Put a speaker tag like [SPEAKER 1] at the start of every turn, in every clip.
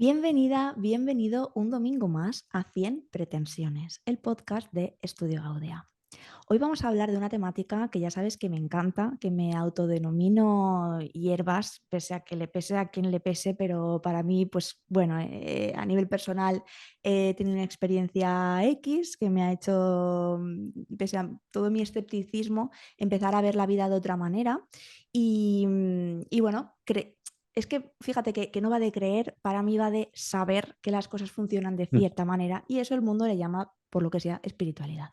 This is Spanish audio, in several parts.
[SPEAKER 1] Bienvenida, bienvenido un domingo más a 100 Pretensiones, el podcast de Estudio Gaudea. Hoy vamos a hablar de una temática que ya sabes que me encanta, que me autodenomino hierbas, pese a que le pese a quien le pese, pero para mí, pues bueno, a nivel personal he tenido una experiencia X que me ha hecho, pese a todo mi escepticismo, empezar a ver la vida de otra manera y bueno, es que fíjate que no va de creer, para mí va de saber que las cosas funcionan de
[SPEAKER 2] Mm.
[SPEAKER 1] cierta manera y eso el mundo le llama, por lo que sea, espiritualidad.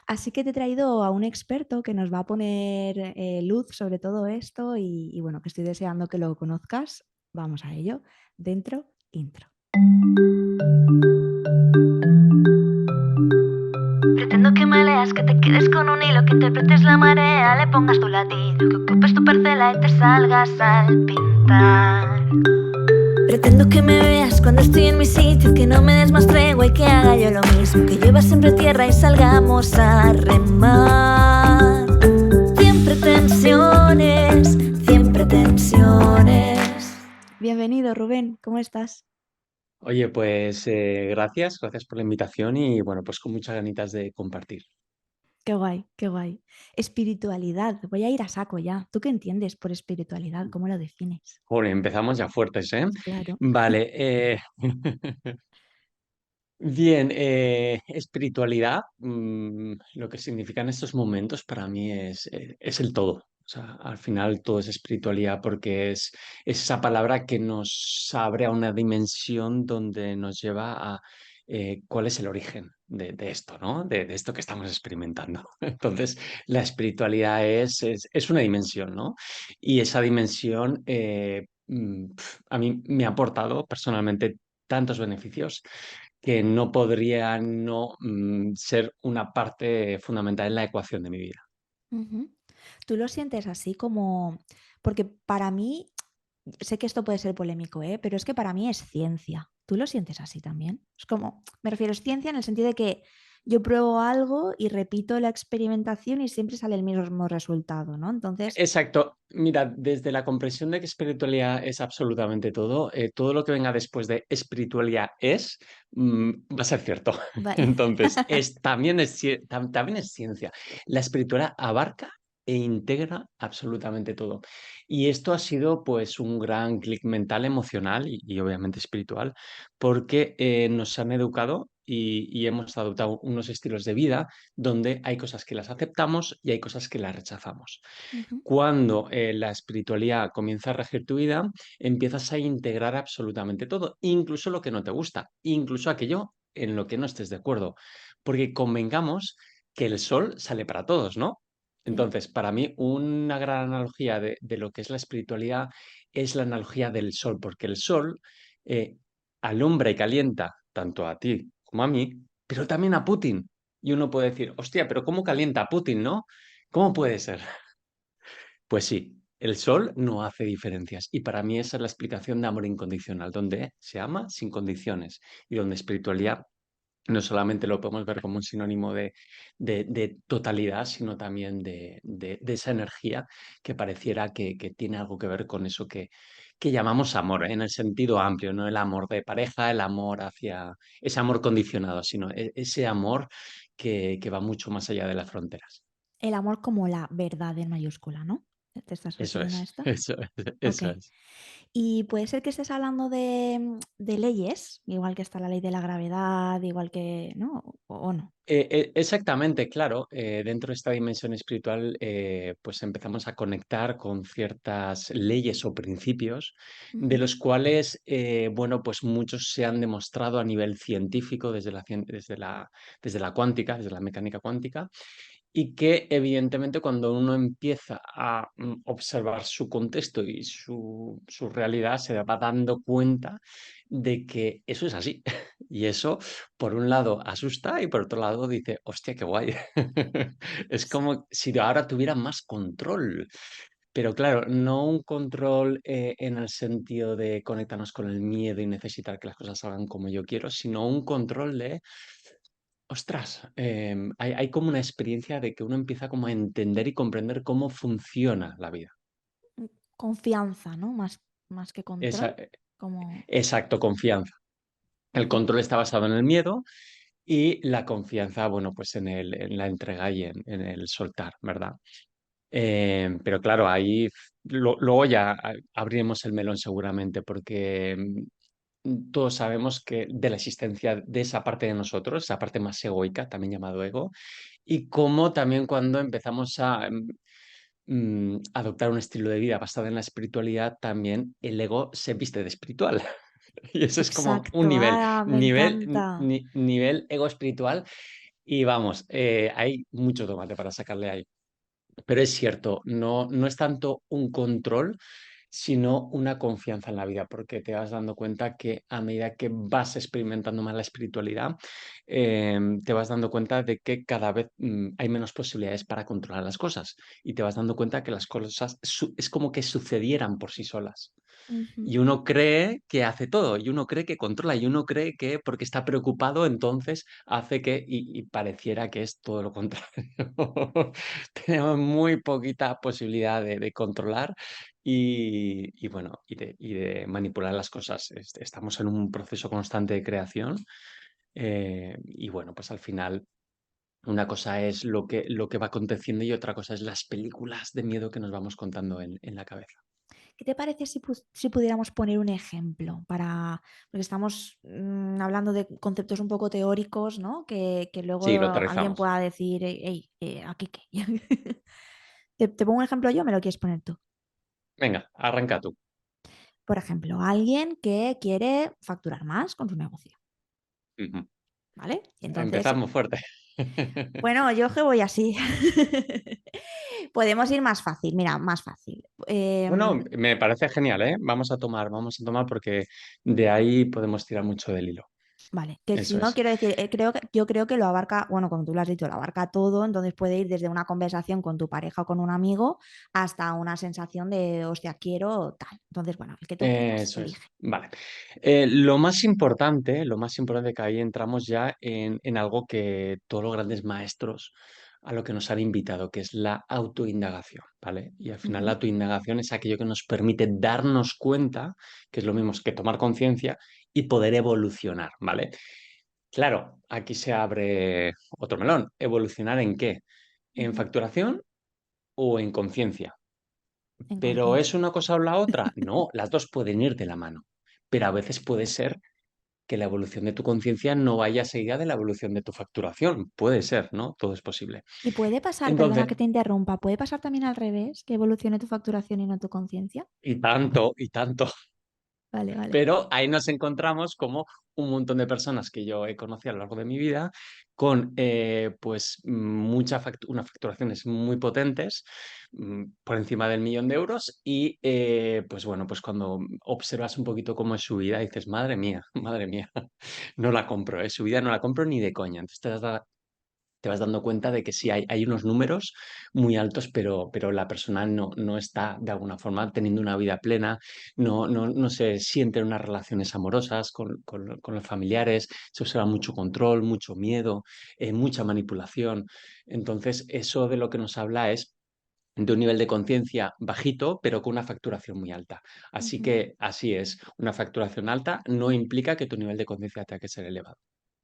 [SPEAKER 1] Así que te he traído a un experto que nos va a poner luz sobre todo esto y bueno, que estoy deseando que lo conozcas. Vamos a ello. Dentro, intro.
[SPEAKER 3] Pretendo que me leas, que te quedes con un hilo, que interpretes la marea, le pongas tu latido, que ocupes tu parcela y te salgas al pintar. Pretendo que me veas cuando estoy en mi sitio, que no me des más tregua y que haga yo lo mismo, que llueva siempre tierra y salgamos a remar. 100 pretensiones, 100 pretensiones.
[SPEAKER 1] Bienvenido, Rubén, ¿cómo estás?
[SPEAKER 2] Oye, pues gracias por la invitación y bueno, pues con muchas ganitas de compartir.
[SPEAKER 1] Qué guay, qué guay. Espiritualidad, voy a ir a saco ya. ¿Tú qué entiendes por espiritualidad? ¿Cómo lo defines?
[SPEAKER 2] Joder, empezamos ya fuertes, ¿eh?
[SPEAKER 1] Claro.
[SPEAKER 2] Vale, bien, espiritualidad, lo que significa en estos momentos para mí es el todo. O sea, al final todo es espiritualidad porque es esa palabra que nos abre a una dimensión donde nos lleva a cuál es el origen de esto, ¿no? De esto que estamos experimentando. Entonces, la espiritualidad es una dimensión, ¿no? Y esa dimensión a mí me ha aportado personalmente tantos beneficios que no podría no ser una parte fundamental en la ecuación de mi vida.
[SPEAKER 1] Ujú. ¿Tú lo sientes así como, porque para mí, sé que esto puede ser polémico, ¿eh? Pero es que para mí es ciencia. ¿Tú lo sientes así también? Es como, me refiero, es ciencia en el sentido de que yo pruebo algo y repito la experimentación y siempre sale el mismo resultado, ¿no? Entonces,
[SPEAKER 2] Exacto. Mira, desde la comprensión de que espiritualidad es absolutamente todo, todo lo que venga después de espiritualidad va a ser cierto.
[SPEAKER 1] vale.
[SPEAKER 2] Entonces, también es ciencia. La espiritualidad abarca e integra absolutamente todo. Y esto ha sido pues un gran clic mental, emocional y obviamente espiritual, porque nos han educado y hemos adoptado unos estilos de vida donde hay cosas que las aceptamos y hay cosas que las rechazamos.
[SPEAKER 1] Ujú.
[SPEAKER 2] Cuando la espiritualidad comienza a regir tu vida, empiezas a integrar absolutamente todo, incluso lo que no te gusta, incluso aquello en lo que no estés de acuerdo, porque convengamos que el sol sale para todos, ¿no?
[SPEAKER 1] Sí.
[SPEAKER 2] Entonces, para mí, una gran analogía de lo que es la espiritualidad es la analogía del sol, porque el sol eh, alumbra y calienta tanto a ti como a mí, pero también a Putin. Y uno puede decir, hostia, pero ¿cómo calienta a Putin, no? ¿Cómo puede ser? Pues sí, el sol no hace diferencias y para mí esa es la explicación de amor incondicional, donde se ama sin condiciones y donde espiritualidad no solamente lo podemos ver como un sinónimo de totalidad, sino también de esa energía que pareciera que tiene algo que ver con eso que llamamos amor, ¿eh? En el sentido amplio, no el amor de pareja, el amor hacia ese amor condicionado, sino ese amor que va mucho más allá de las fronteras.
[SPEAKER 1] El amor como la verdad en mayúscula, ¿no? ¿Te estás
[SPEAKER 2] Eso
[SPEAKER 1] refiriendo a
[SPEAKER 2] es,
[SPEAKER 1] esto?
[SPEAKER 2] eso es,
[SPEAKER 1] Ok.
[SPEAKER 2] eso es.
[SPEAKER 1] Y puede ser que estés hablando de leyes, igual que está la ley de la gravedad, igual que, ¿no? O no.
[SPEAKER 2] Exactamente, claro. Dentro de esta dimensión espiritual, pues empezamos a conectar con ciertas leyes o principios, de
[SPEAKER 1] Ujú,
[SPEAKER 2] los cuales, bueno, pues muchos se han demostrado a nivel científico desde la cuántica, desde la mecánica cuántica, y que evidentemente cuando uno empieza a observar su contexto y su realidad, se va dando cuenta de que eso es así. Y eso, por un lado, asusta y por otro lado dice, hostia, qué guay. Es como si ahora tuviera más control. Pero claro, no un control en el sentido de conectarnos con el miedo y necesitar que las cosas salgan como yo quiero, sino un control de ostras, hay como una experiencia de que uno empieza como a entender y comprender cómo funciona la vida.
[SPEAKER 1] confianza, ¿no? Más que
[SPEAKER 2] Esa
[SPEAKER 1] control. Como...
[SPEAKER 2] Exacto, confianza. El
[SPEAKER 1] Ujú.
[SPEAKER 2] control está basado en el miedo y la confianza, bueno, pues en la entrega y en el soltar, ¿verdad? Pero claro, ahí luego ya abriremos el melón seguramente, porque todos sabemos que de la existencia de esa parte de nosotros, esa parte más egoica, también llamado ego, y cómo también cuando empezamos a adoptar un estilo de vida basado en la espiritualidad, también el ego se viste de espiritual. Y eso es como un
[SPEAKER 1] Exacto, ah, me encanta.
[SPEAKER 2] nivel ego espiritual. Y vamos, hay mucho tomate para sacarle ahí. Pero es cierto, no es tanto un control, sino una confianza en la vida, porque te vas dando cuenta que a medida que vas experimentando más la espiritualidad, te vas dando cuenta de que cada vez hay menos posibilidades para controlar las cosas y te vas dando cuenta que las cosas es como que sucedieran por sí solas.
[SPEAKER 1] Ujú,
[SPEAKER 2] Y uno cree que hace todo, y uno cree que controla, y uno cree que porque está preocupado, entonces hace que, y pareciera que es todo lo contrario. Tenemos muy poquita posibilidad de controlar y bueno, y de manipular las cosas. Estamos en un proceso constante de creación y bueno, pues al final una cosa es lo que va aconteciendo y otra cosa es las películas de miedo que nos vamos contando en la cabeza.
[SPEAKER 1] ¿Qué te parece si pudiéramos poner un ejemplo para, porque estamos hablando de conceptos un poco teóricos, ¿no? Que luego
[SPEAKER 2] Sí, lo
[SPEAKER 1] alguien
[SPEAKER 2] aterrizamos.
[SPEAKER 1] pueda decir, hey, ¿aquí qué? ¿Te pongo un ejemplo yo o me lo quieres poner tú?
[SPEAKER 2] Venga, arranca tú.
[SPEAKER 1] Por ejemplo, alguien que quiere facturar más con su negocio,
[SPEAKER 2] Ujú.
[SPEAKER 1] ¿vale? Y entonces,
[SPEAKER 2] Empezamos fuerte.
[SPEAKER 1] bueno, yo que voy así. Podemos ir más fácil, mira, más fácil.
[SPEAKER 2] Bueno, me parece genial, ¿eh? Vamos a tomar porque de ahí podemos tirar mucho del hilo.
[SPEAKER 1] Vale, que si
[SPEAKER 2] Eso
[SPEAKER 1] no,
[SPEAKER 2] es.
[SPEAKER 1] quiero decir, yo creo que lo abarca, bueno, como tú lo has dicho, lo abarca todo, entonces puede ir desde una conversación con tu pareja o con un amigo hasta una sensación de, hostia, quiero tal. Entonces, bueno, el que tú quieras,
[SPEAKER 2] Eso es.
[SPEAKER 1] elige.
[SPEAKER 2] Vale. Lo más importante que ahí entramos ya en algo que todos los grandes maestros a lo que nos han invitado, que es la autoindagación, ¿vale? Y al final la
[SPEAKER 1] Ujú,
[SPEAKER 2] autoindagación es aquello que nos permite darnos cuenta, que es lo mismo que tomar conciencia y poder evolucionar, ¿vale? Claro, aquí se abre otro melón. ¿Evolucionar en qué? ¿En
[SPEAKER 1] ujú.
[SPEAKER 2] facturación o en conciencia?
[SPEAKER 1] En
[SPEAKER 2] ¿Pero
[SPEAKER 1] conciencia.
[SPEAKER 2] es una cosa o la otra? No, las dos pueden ir de la mano. Pero a veces puede ser que la evolución de tu conciencia no vaya seguida de la evolución de tu facturación. Puede ser, ¿no? Todo es posible.
[SPEAKER 1] Y puede pasar, perdona
[SPEAKER 2] Entonces,
[SPEAKER 1] que te interrumpa, puede pasar también al revés, que evolucione tu facturación y no tu conciencia.
[SPEAKER 2] y tanto.
[SPEAKER 1] Vale, vale.
[SPEAKER 2] Pero ahí nos encontramos como un montón de personas que yo he conocido a lo largo de mi vida con pues unas facturaciones muy potentes, por encima del 1.000.000 de euros y pues bueno, pues cuando observas un poquito cómo es su vida dices, madre mía, no la compro, su vida no la compro ni de coña. Entonces te vas dando cuenta de que sí hay unos números muy altos, pero la persona no está de alguna forma teniendo una vida plena, no se siente en unas relaciones amorosas con los familiares, se observa mucho control, mucho miedo, mucha manipulación. Entonces, eso de lo que nos habla es de un nivel de conciencia bajito, pero con una facturación muy alta. Así
[SPEAKER 1] Ujú.
[SPEAKER 2] que así es, una facturación alta no implica que tu nivel de conciencia tenga que ser elevado.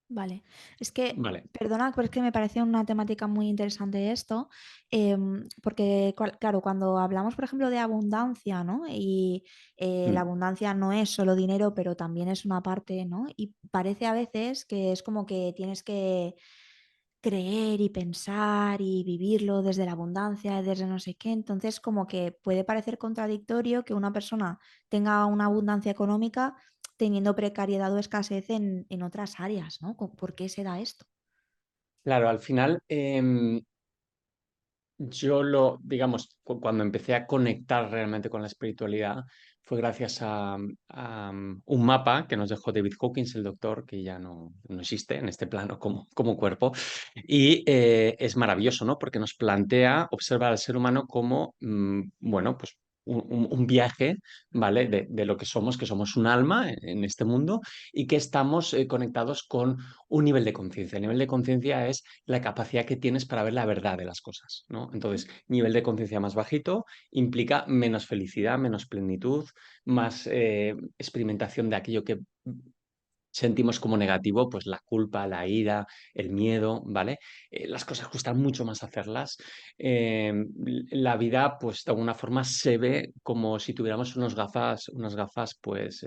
[SPEAKER 1] Vale, es que,
[SPEAKER 2] Vale.
[SPEAKER 1] perdona, pero es que me parece una temática muy interesante esto, porque, claro, cuando hablamos, por ejemplo, de abundancia, ¿no? Y la
[SPEAKER 2] Mm.
[SPEAKER 1] abundancia no es solo dinero, pero también es una parte, ¿no? Y parece a veces que es como que tienes que creer y pensar y vivirlo desde la abundancia, desde no sé qué, entonces como que puede parecer contradictorio que una persona tenga una abundancia económica teniendo precariedad o escasez en otras áreas, ¿no? ¿Por qué se da esto?
[SPEAKER 2] Claro, al final yo digamos, cuando empecé a conectar realmente con la espiritualidad, fue gracias a un mapa que nos dejó David Hawkins, el doctor, que ya no existe en este plano como cuerpo. Y es maravilloso, ¿no? Porque nos plantea observar al ser humano como, bueno, pues un viaje, ¿vale? De lo que somos un alma en este mundo y que estamos conectados con un nivel de conciencia. El nivel de conciencia es la capacidad que tienes para ver la verdad de las cosas, ¿no? Entonces, nivel de conciencia más bajito implica menos felicidad, menos plenitud, más experimentación de aquello que sentimos como negativo, pues la culpa, la ira, el miedo, ¿vale? Las cosas cuestan mucho más hacerlas. La vida, pues de alguna forma se ve como si tuviéramos unas gafas, pues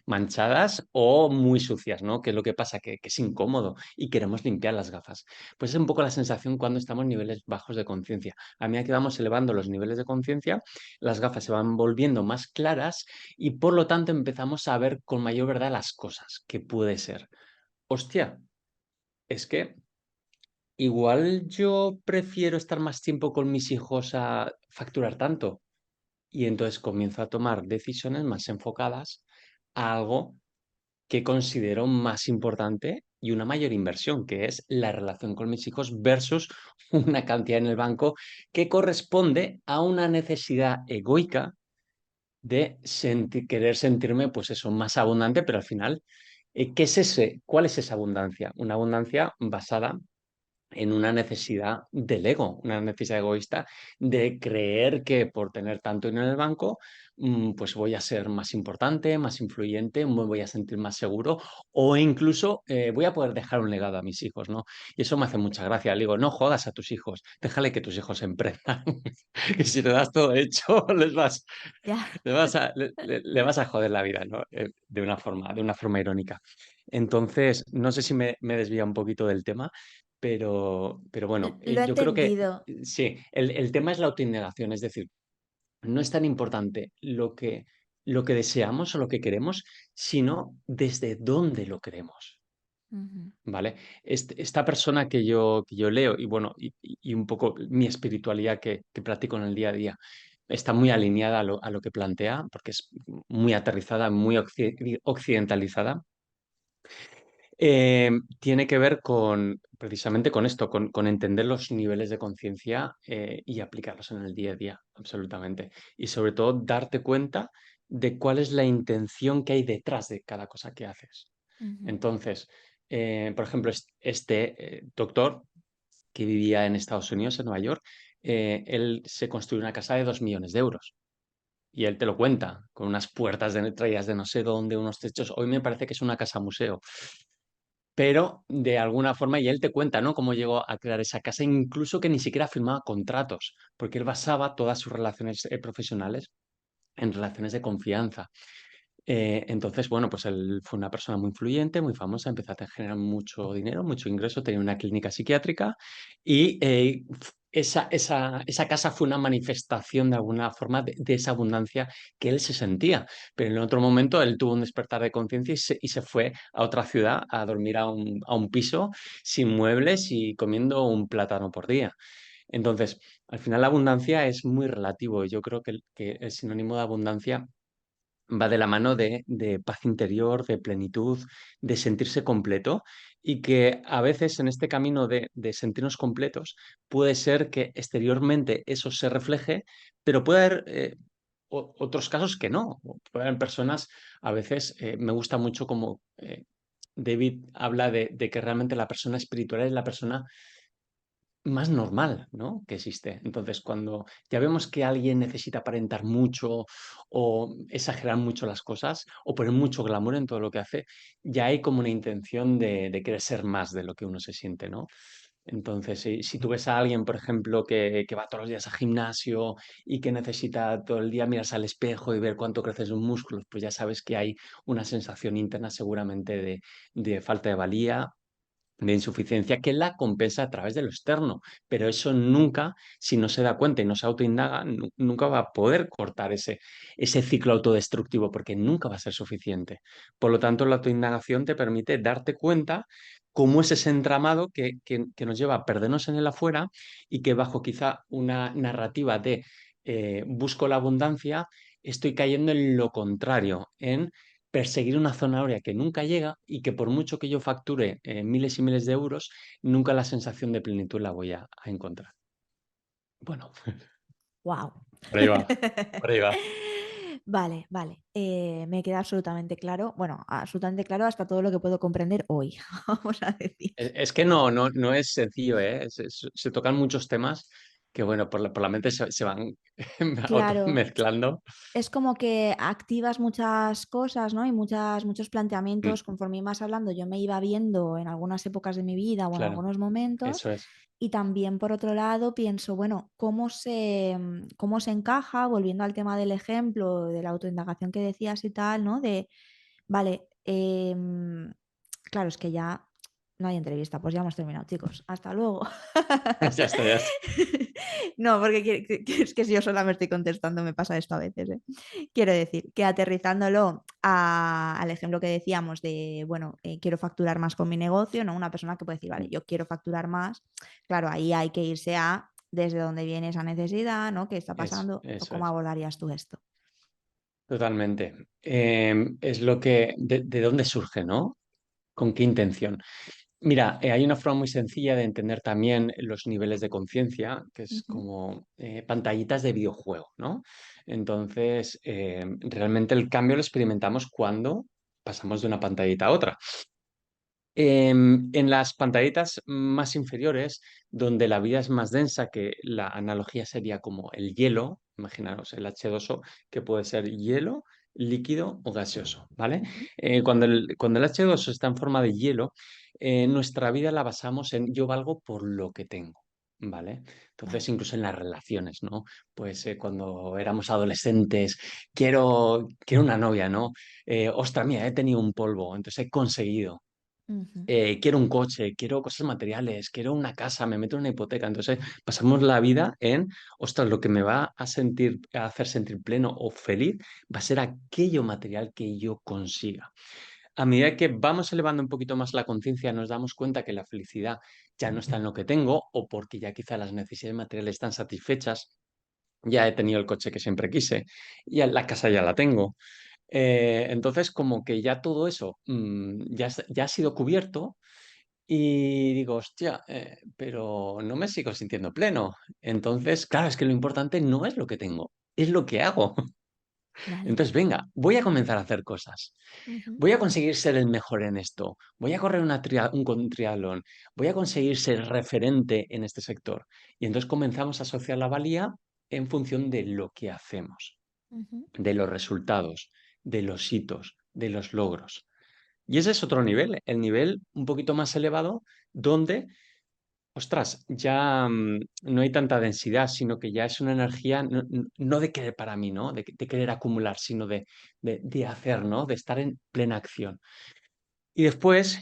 [SPEAKER 2] manchadas o muy sucias, ¿no? Que es lo que pasa, que es incómodo y queremos limpiar las gafas. Pues es un poco la sensación cuando estamos en niveles bajos de conciencia. A medida que vamos elevando los niveles de conciencia, las gafas se van volviendo más claras y por lo tanto empezamos a ver con mayor verdad las cosas, que puede ser. Hostia, es que igual yo prefiero estar más tiempo con mis hijos a facturar tanto. Y entonces comienzo a tomar decisiones más enfocadas a algo que considero más importante y una mayor inversión, que es la relación con mis hijos versus una cantidad en el banco que corresponde a una necesidad egoica de querer sentirme, pues eso, más abundante, pero al final, ¿qué es ese? ¿Cuál es esa abundancia? Una abundancia basada en una necesidad del ego, una necesidad egoísta de creer que por tener tanto dinero en el banco, pues voy a ser más importante, más influyente, me voy a sentir más seguro o incluso voy a poder dejar un legado a mis hijos, ¿no? Y eso me hace mucha gracia. Le digo, no jodas a tus hijos, déjale que tus hijos emprendan, que si te das todo hecho,
[SPEAKER 1] Ya.
[SPEAKER 2] le vas a joder la vida, ¿no? De una forma irónica. Entonces, no sé si me desvía un poquito del tema, pero bueno,
[SPEAKER 1] Lo he
[SPEAKER 2] yo creo que
[SPEAKER 1] entendido.
[SPEAKER 2] sí, el tema es la autoindagación, es decir, no es tan importante lo que deseamos o lo que queremos, sino desde dónde lo queremos.
[SPEAKER 1] Ujú,
[SPEAKER 2] ¿Vale? Esta persona que yo leo y bueno, y un poco mi espiritualidad que practico en el día a día, está muy alineada a lo que plantea, porque es muy aterrizada, muy occidentalizada. Tiene que ver con precisamente con esto, con entender los niveles de conciencia y aplicarlos en el día a día, absolutamente. Y sobre todo darte cuenta de cuál es la intención que hay detrás de cada cosa que haces.
[SPEAKER 1] ujú,
[SPEAKER 2] Entonces, por ejemplo, este doctor que vivía en Estados Unidos, en Nueva York, él se construyó una casa de 2 millones de euros. Y él te lo cuenta, con unas puertas traídas de no sé dónde, unos techos. Hoy me parece que es una casa museo. Pero de alguna forma, y él te cuenta, ¿no? Cómo llegó a crear esa casa, incluso que ni siquiera firmaba contratos, porque él basaba todas sus relaciones profesionales en relaciones de confianza. Entonces, bueno, pues él fue una persona muy influyente, muy famosa, empezó a generar mucho dinero, mucho ingreso, tenía una clínica psiquiátrica y esa casa fue una manifestación de alguna forma de esa abundancia que él se sentía. Pero en otro momento él tuvo un despertar de conciencia y se fue a otra ciudad a dormir a un piso sin muebles y comiendo un plátano por día. Entonces, al final la abundancia es muy relativo. Yo creo que el sinónimo de abundancia va de la mano de paz interior, de plenitud, de sentirse completo y que a veces en este camino de sentirnos completos puede ser que exteriormente eso se refleje, pero puede haber otros casos que no. Puede haber personas, a veces me gusta mucho como David habla de que realmente la persona espiritual es la persona más normal, ¿no? Que existe. Entonces, cuando ya vemos que alguien necesita aparentar mucho o exagerar mucho las cosas o poner mucho glamour en todo lo que hace, ya hay como una intención de querer ser más de lo que uno se siente, ¿no? Entonces, si tú ves a alguien, por ejemplo, que va todos los días al gimnasio y que necesita todo el día mirarse al espejo y ver cuánto crecen sus músculos, pues ya sabes que hay una sensación interna seguramente de falta de valía, de insuficiencia que la compensa a través de lo externo, pero eso nunca, si no se da cuenta y no se autoindaga, nunca va a poder cortar ese ciclo autodestructivo porque nunca va a ser suficiente. Por lo tanto, la autoindagación te permite darte cuenta cómo es ese entramado que nos lleva a perdernos en el afuera y que bajo quizá una narrativa de busco la abundancia, estoy cayendo en lo contrario, en perseguir una zanahoria que nunca llega y que por mucho que yo facture miles y miles de euros, nunca la sensación de plenitud la voy a encontrar. Bueno,
[SPEAKER 1] wow.
[SPEAKER 2] Por ahí va, por ahí va.
[SPEAKER 1] Vale, vale. Me queda absolutamente claro. Bueno, absolutamente claro hasta todo lo que puedo comprender hoy, vamos a decir.
[SPEAKER 2] Es que no es sencillo, ¿eh? Se tocan muchos temas que, bueno, por la mente se van
[SPEAKER 1] Claro,
[SPEAKER 2] mezclando.
[SPEAKER 1] es como que activas muchas cosas, ¿no? Y muchos
[SPEAKER 2] Mm,
[SPEAKER 1] planteamientos. Conforme ibas hablando, yo me iba viendo en algunas épocas de mi vida o en
[SPEAKER 2] claro,
[SPEAKER 1] algunos momentos.
[SPEAKER 2] eso es.
[SPEAKER 1] Y también, por otro lado, pienso, bueno, cómo se encaja, volviendo al tema del ejemplo, de la autoindagación que decías y tal, ¿no? De, vale, claro, es que ya no hay entrevista, pues ya hemos terminado, chicos. Hasta luego.
[SPEAKER 2] Ya está, ya está.
[SPEAKER 1] No, porque es que si yo sola me estoy contestando, me pasa esto a veces, ¿eh? Quiero decir que aterrizándolo al ejemplo que decíamos de, bueno, quiero facturar más con mi negocio, ¿no? Una persona que puede decir, vale, yo quiero facturar más, claro, ahí hay que irse a desde dónde viene esa necesidad, ¿no? ¿Qué está pasando? ¿O
[SPEAKER 2] Eso
[SPEAKER 1] cómo
[SPEAKER 2] es.
[SPEAKER 1] abordarías tú esto?
[SPEAKER 2] Totalmente. Es de dónde surge, ¿no? ¿Con qué intención? Mira, hay una forma muy sencilla de entender también los niveles de conciencia, que es
[SPEAKER 1] Ujú,
[SPEAKER 2] como pantallitas de videojuego, ¿no? Entonces, realmente el cambio lo experimentamos cuando pasamos de una pantallita a otra. En las pantallitas más inferiores, donde la vida es más densa, que la analogía sería como el hielo, imaginaros el H2O, que puede ser hielo, líquido o gaseoso, ¿vale?
[SPEAKER 1] ujú,
[SPEAKER 2] Cuando el H2O está en forma de hielo, nuestra vida la basamos en yo valgo por lo que tengo. ¿Vale? Entonces,
[SPEAKER 1] vale.
[SPEAKER 2] incluso en las relaciones, ¿no? Pues cuando éramos adolescentes, quiero una novia, ¿no? Ostras, mira, he tenido un polvo, entonces he conseguido
[SPEAKER 1] Ujú,
[SPEAKER 2] quiero un coche, quiero cosas materiales, quiero una casa, me meto en una hipoteca. Entonces, pasamos la vida en, ostras, lo que me va a hacer sentir pleno o feliz va a ser aquello material que yo consiga. A medida que vamos elevando un poquito más la conciencia, nos damos cuenta que la felicidad ya no está en lo que tengo o porque ya quizá las necesidades materiales están satisfechas. Ya he tenido el coche que siempre quise, ya la casa ya la tengo. Entonces, como que ya todo eso ya ha sido cubierto y digo, hostia, pero no me sigo sintiendo pleno. Entonces, claro, es que lo importante no es lo que tengo, es lo que hago.
[SPEAKER 1] vale.
[SPEAKER 2] Entonces, venga, voy a comenzar a hacer cosas.
[SPEAKER 1] Ujú,
[SPEAKER 2] Voy a conseguir ser el mejor en esto. Voy a correr un triatlón. Voy a conseguir ser referente en este sector. Y entonces comenzamos a asociar la valía en función de lo que hacemos,
[SPEAKER 1] ujú,
[SPEAKER 2] de los resultados, de los hitos, de los logros. Y ese es otro nivel, el nivel un poquito más elevado, donde, ostras, ya no hay tanta densidad, sino que ya es una energía no de querer para mí, ¿no? De querer acumular, sino de hacer, ¿no? De estar en plena acción. Y después,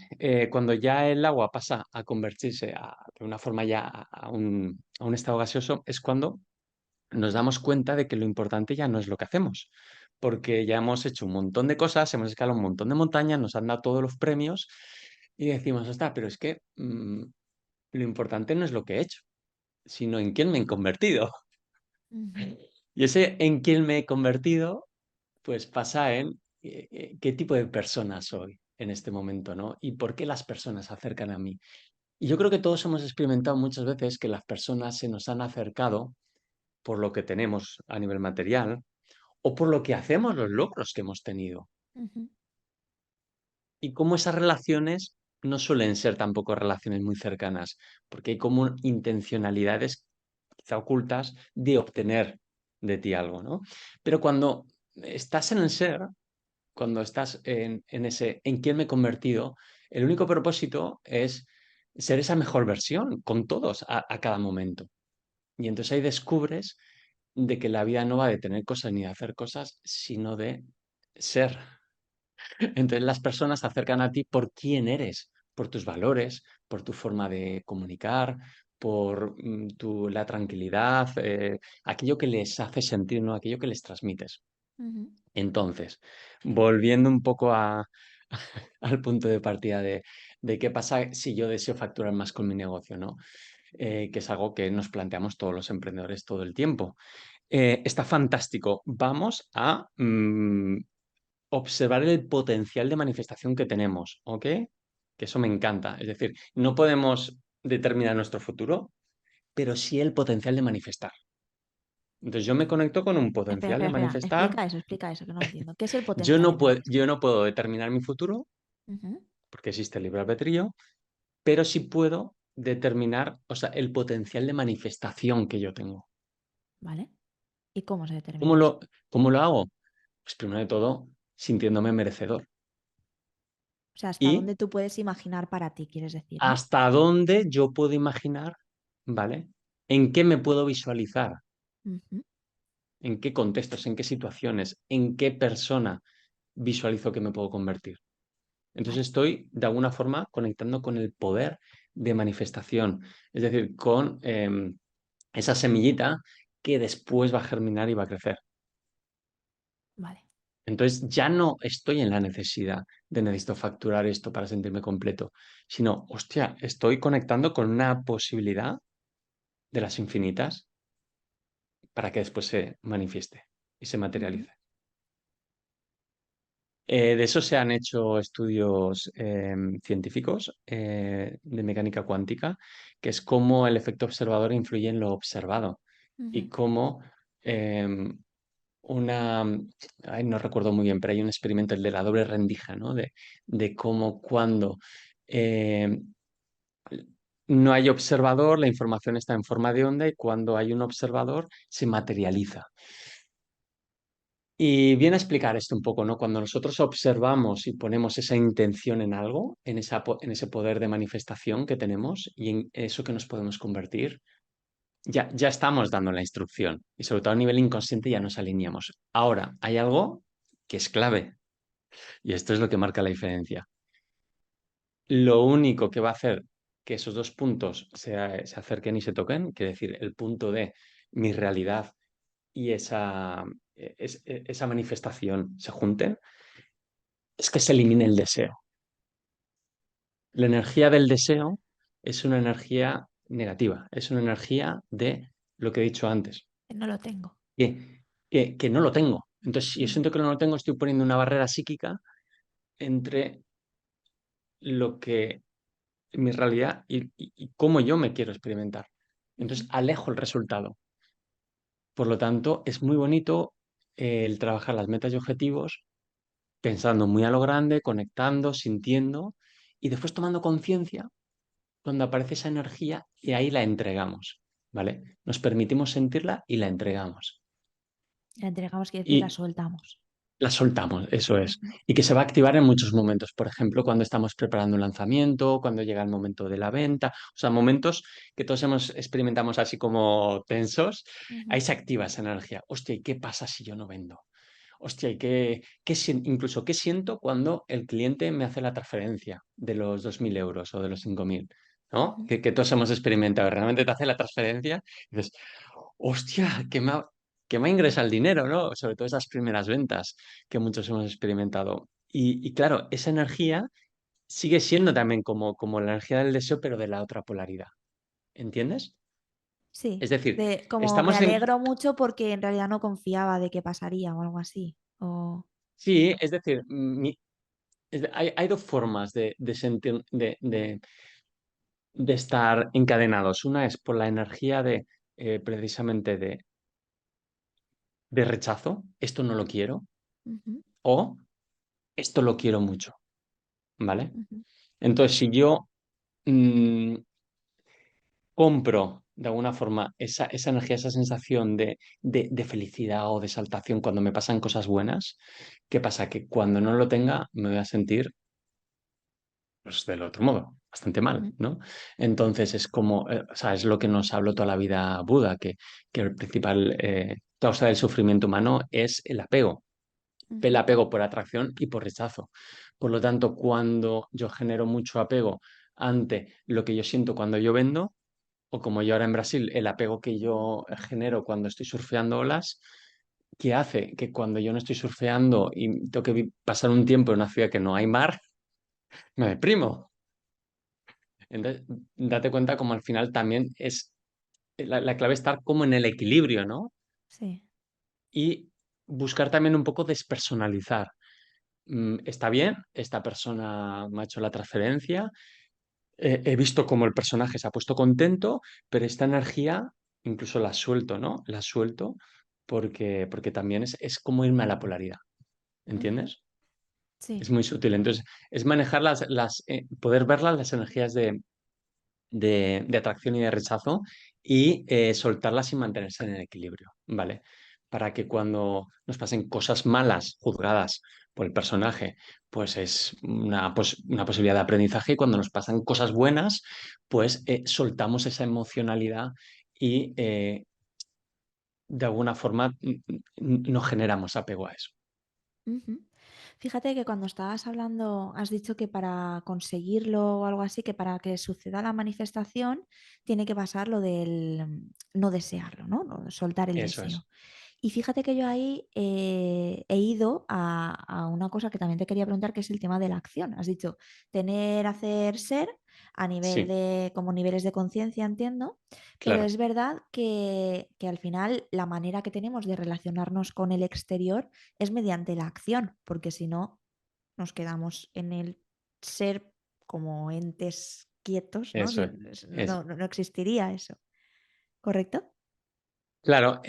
[SPEAKER 2] cuando ya el agua pasa a convertirse de una forma ya a un estado gaseoso, es cuando nos damos cuenta de que lo importante ya no es lo que hacemos, porque ya hemos hecho un montón de cosas, hemos escalado un montón de montañas, nos han dado todos los premios y decimos, está, pero es que lo importante no es lo que he hecho, sino en quién me he convertido.
[SPEAKER 1] ujú,
[SPEAKER 2] Y ese en quién me he convertido, pues pasa en qué tipo de persona soy en este momento, ¿no? Y por qué las personas se acercan a mí. Y yo creo que todos hemos experimentado muchas veces que las personas se nos han acercado por lo que tenemos a nivel material o por lo que hacemos, los logros que hemos tenido.
[SPEAKER 1] ujú,
[SPEAKER 2] Y cómo esas relaciones no suelen ser tampoco relaciones muy cercanas, porque hay como intencionalidades quizá ocultas de obtener de ti algo, ¿no? Pero cuando estás en el ser, cuando estás en ese en quién me he convertido, el único propósito es ser esa mejor versión con todos a cada momento. Y entonces ahí descubres de que la vida no va de tener cosas ni de hacer cosas, sino de ser. Entonces las personas se acercan a ti por quién eres, por tus valores, por tu forma de comunicar, por la tranquilidad, aquello que les hace sentir, ¿no? Aquello que les transmites.
[SPEAKER 1] ujú,
[SPEAKER 2] Entonces, volviendo un poco al punto de partida de qué pasa si yo deseo facturar más con mi negocio, ¿no? Que es algo que nos planteamos todos los emprendedores todo el tiempo. Está fantástico. Vamos a observar el potencial de manifestación que tenemos, ¿ok? Que eso me encanta. Es decir, no podemos determinar nuestro futuro, pero sí el potencial de manifestar. Entonces yo me conecto con un
[SPEAKER 1] Espera,
[SPEAKER 2] potencial de
[SPEAKER 1] espera, espera.
[SPEAKER 2] manifestar.
[SPEAKER 1] Explica eso, que no entiendo. ¿Qué es el
[SPEAKER 2] Yo
[SPEAKER 1] potencial de
[SPEAKER 2] no puedo,
[SPEAKER 1] manifestación?
[SPEAKER 2] yo no puedo determinar mi futuro
[SPEAKER 1] Ujú.
[SPEAKER 2] porque existe el libre albedrío, pero sí puedo determinar, o sea, el potencial de manifestación que yo tengo.
[SPEAKER 1] ¿Vale? ¿Y cómo se
[SPEAKER 2] ¿Cómo
[SPEAKER 1] determina eso?
[SPEAKER 2] cómo lo hago? Pues primero de todo, sintiéndome merecedor.
[SPEAKER 1] O sea, hasta
[SPEAKER 2] Y
[SPEAKER 1] dónde tú puedes imaginar para ti, quieres decir, ¿no?
[SPEAKER 2] hasta dónde yo puedo imaginar, ¿vale? ¿En qué me puedo visualizar?
[SPEAKER 1] Ujú.
[SPEAKER 2] ¿En qué contextos? ¿En qué situaciones? ¿En qué persona visualizo que me puedo convertir? Entonces
[SPEAKER 1] Vale,
[SPEAKER 2] estoy de alguna forma conectando con el poder de manifestación, es decir, con esa semillita que después va a germinar y va a crecer.
[SPEAKER 1] vale.
[SPEAKER 2] Entonces ya no estoy en la necesidad de necesito facturar esto para sentirme completo, sino, hostia, estoy conectando con una posibilidad de las infinitas para que después se manifieste y se
[SPEAKER 1] Ujú,
[SPEAKER 2] materialice. De eso se han hecho estudios científicos de mecánica cuántica, que es cómo el efecto observador influye en lo observado y
[SPEAKER 1] ujú.
[SPEAKER 2] cómo em, una, ay, no recuerdo muy bien, pero hay un experimento, el de la doble rendija, ¿no? De cómo cuando no hay observador, la información está en forma de onda y cuando hay un observador se materializa. Y viene a explicar esto un poco, ¿no? Cuando nosotros observamos y ponemos esa intención en algo, en ese poder de manifestación que tenemos y en eso que nos podemos convertir, ya estamos dando la instrucción y sobre todo a nivel inconsciente ya nos alineamos. Ahora, hay algo que es clave y esto es lo que marca la diferencia. Lo único que va a hacer que esos dos puntos se acerquen y se toquen, quiere decir, el punto de mi realidad y esa manifestación se junten, es que se elimine el deseo. La energía del deseo es una energía negativa, es una energía de lo que he dicho antes,
[SPEAKER 1] Que no lo tengo.
[SPEAKER 2] que no lo tengo. Entonces, si yo
[SPEAKER 1] Mm,
[SPEAKER 2] siento que no lo tengo, estoy poniendo una barrera psíquica entre lo que mi realidad y cómo yo me quiero experimentar. Entonces,
[SPEAKER 1] ujú.
[SPEAKER 2] alejo el resultado. Por lo tanto, es muy bonito el trabajar las metas y objetivos pensando muy a lo grande, conectando, sintiendo y después tomando conciencia cuando aparece esa energía y ahí la entregamos, ¿vale? Nos permitimos sentirla y la entregamos.
[SPEAKER 1] La entregamos, quiere decir, la
[SPEAKER 2] Y
[SPEAKER 1] soltamos.
[SPEAKER 2] la soltamos, eso es.
[SPEAKER 1] Ujú,
[SPEAKER 2] Y que se va a activar en muchos momentos. Por ejemplo, cuando estamos preparando un lanzamiento, cuando llega el momento de la venta. O sea, momentos que todos experimentamos así como tensos. Ahí
[SPEAKER 1] ujú,
[SPEAKER 2] se activa esa energía. Hostia, ¿y qué pasa si yo no vendo? Hostia, ¿y incluso qué siento cuando el cliente me hace la transferencia de los 2.000 euros o de los 5.000? ¿No?
[SPEAKER 1] ujú,
[SPEAKER 2] Que todos hemos experimentado. Realmente te hace la transferencia y dices, hostia, que me ingresa el dinero, ¿no? Sobre todo esas primeras ventas que muchos hemos experimentado. Y claro, esa energía sigue siendo también como la energía del deseo, pero de la otra polaridad. ¿Entiendes?
[SPEAKER 1] sí,
[SPEAKER 2] Es decir,
[SPEAKER 1] de como me
[SPEAKER 2] estamos en...
[SPEAKER 1] alegro mucho porque en realidad no confiaba de que pasaría o algo así. O...
[SPEAKER 2] Sí, es decir, hay dos formas de sentir, de estar encadenados. Una es por la energía precisamente de rechazo, esto no lo quiero,
[SPEAKER 1] Ujú,
[SPEAKER 2] o esto lo quiero mucho, ¿vale?
[SPEAKER 1] ujú,
[SPEAKER 2] Entonces, si yo mm, compro de alguna forma esa energía, esa sensación de felicidad o de exaltación cuando me pasan cosas buenas, ¿qué pasa? Que cuando no lo tenga me voy a sentir pues del otro modo, bastante mal,
[SPEAKER 1] ujú,
[SPEAKER 2] ¿no? Entonces es como, o sea, es lo que nos habló toda la vida Buda, que el principal causa del sufrimiento humano es el
[SPEAKER 1] ujú,
[SPEAKER 2] apego por atracción y por rechazo. Por lo tanto, cuando yo genero mucho apego ante lo que yo siento cuando yo vendo, o como yo ahora en Brasil, el apego que yo genero cuando estoy surfeando olas, que hace que cuando yo no estoy surfeando y tengo que pasar un tiempo en una ciudad que no hay mar, me deprimo. Entonces, date cuenta como al final también es la clave estar como en el equilibrio, ¿no?
[SPEAKER 1] sí.
[SPEAKER 2] Y buscar también un poco despersonalizar. Está bien, esta persona me ha hecho la transferencia, he visto cómo el personaje se ha puesto contento, pero esta energía incluso las suelto, ¿no? Las suelto porque también es como irme a la polaridad,
[SPEAKER 1] Ujú.
[SPEAKER 2] ¿entiendes? Es
[SPEAKER 1] Sí.
[SPEAKER 2] muy sutil. Entonces, es manejar poder verlas, las energías de atracción y de rechazo y soltarlas y mantenerse en el equilibrio, ¿vale? Para que cuando nos pasen cosas malas juzgadas por el personaje, pues es una posibilidad de aprendizaje y cuando nos pasan cosas buenas, pues soltamos esa emocionalidad y de alguna forma no generamos apego a eso.
[SPEAKER 1] Ujú. Fíjate que cuando estabas hablando, has dicho que para conseguirlo o algo así, que para que suceda la manifestación, tiene que pasar lo del no desearlo, ¿no? Soltar el
[SPEAKER 2] Eso
[SPEAKER 1] deseo.
[SPEAKER 2] es.
[SPEAKER 1] Y fíjate que yo ahí he ido a una cosa que también te quería preguntar, que es el tema de la acción. Has dicho tener, hacer, ser a nivel
[SPEAKER 2] Sí,
[SPEAKER 1] de, como niveles de conciencia, entiendo, pero
[SPEAKER 2] claro.
[SPEAKER 1] es verdad que al final la manera que tenemos de relacionarnos con el exterior es mediante la acción, porque si no, nos quedamos en el ser como entes quietos, ¿no?
[SPEAKER 2] Eso es.
[SPEAKER 1] No existiría eso, ¿correcto?
[SPEAKER 2] Claro,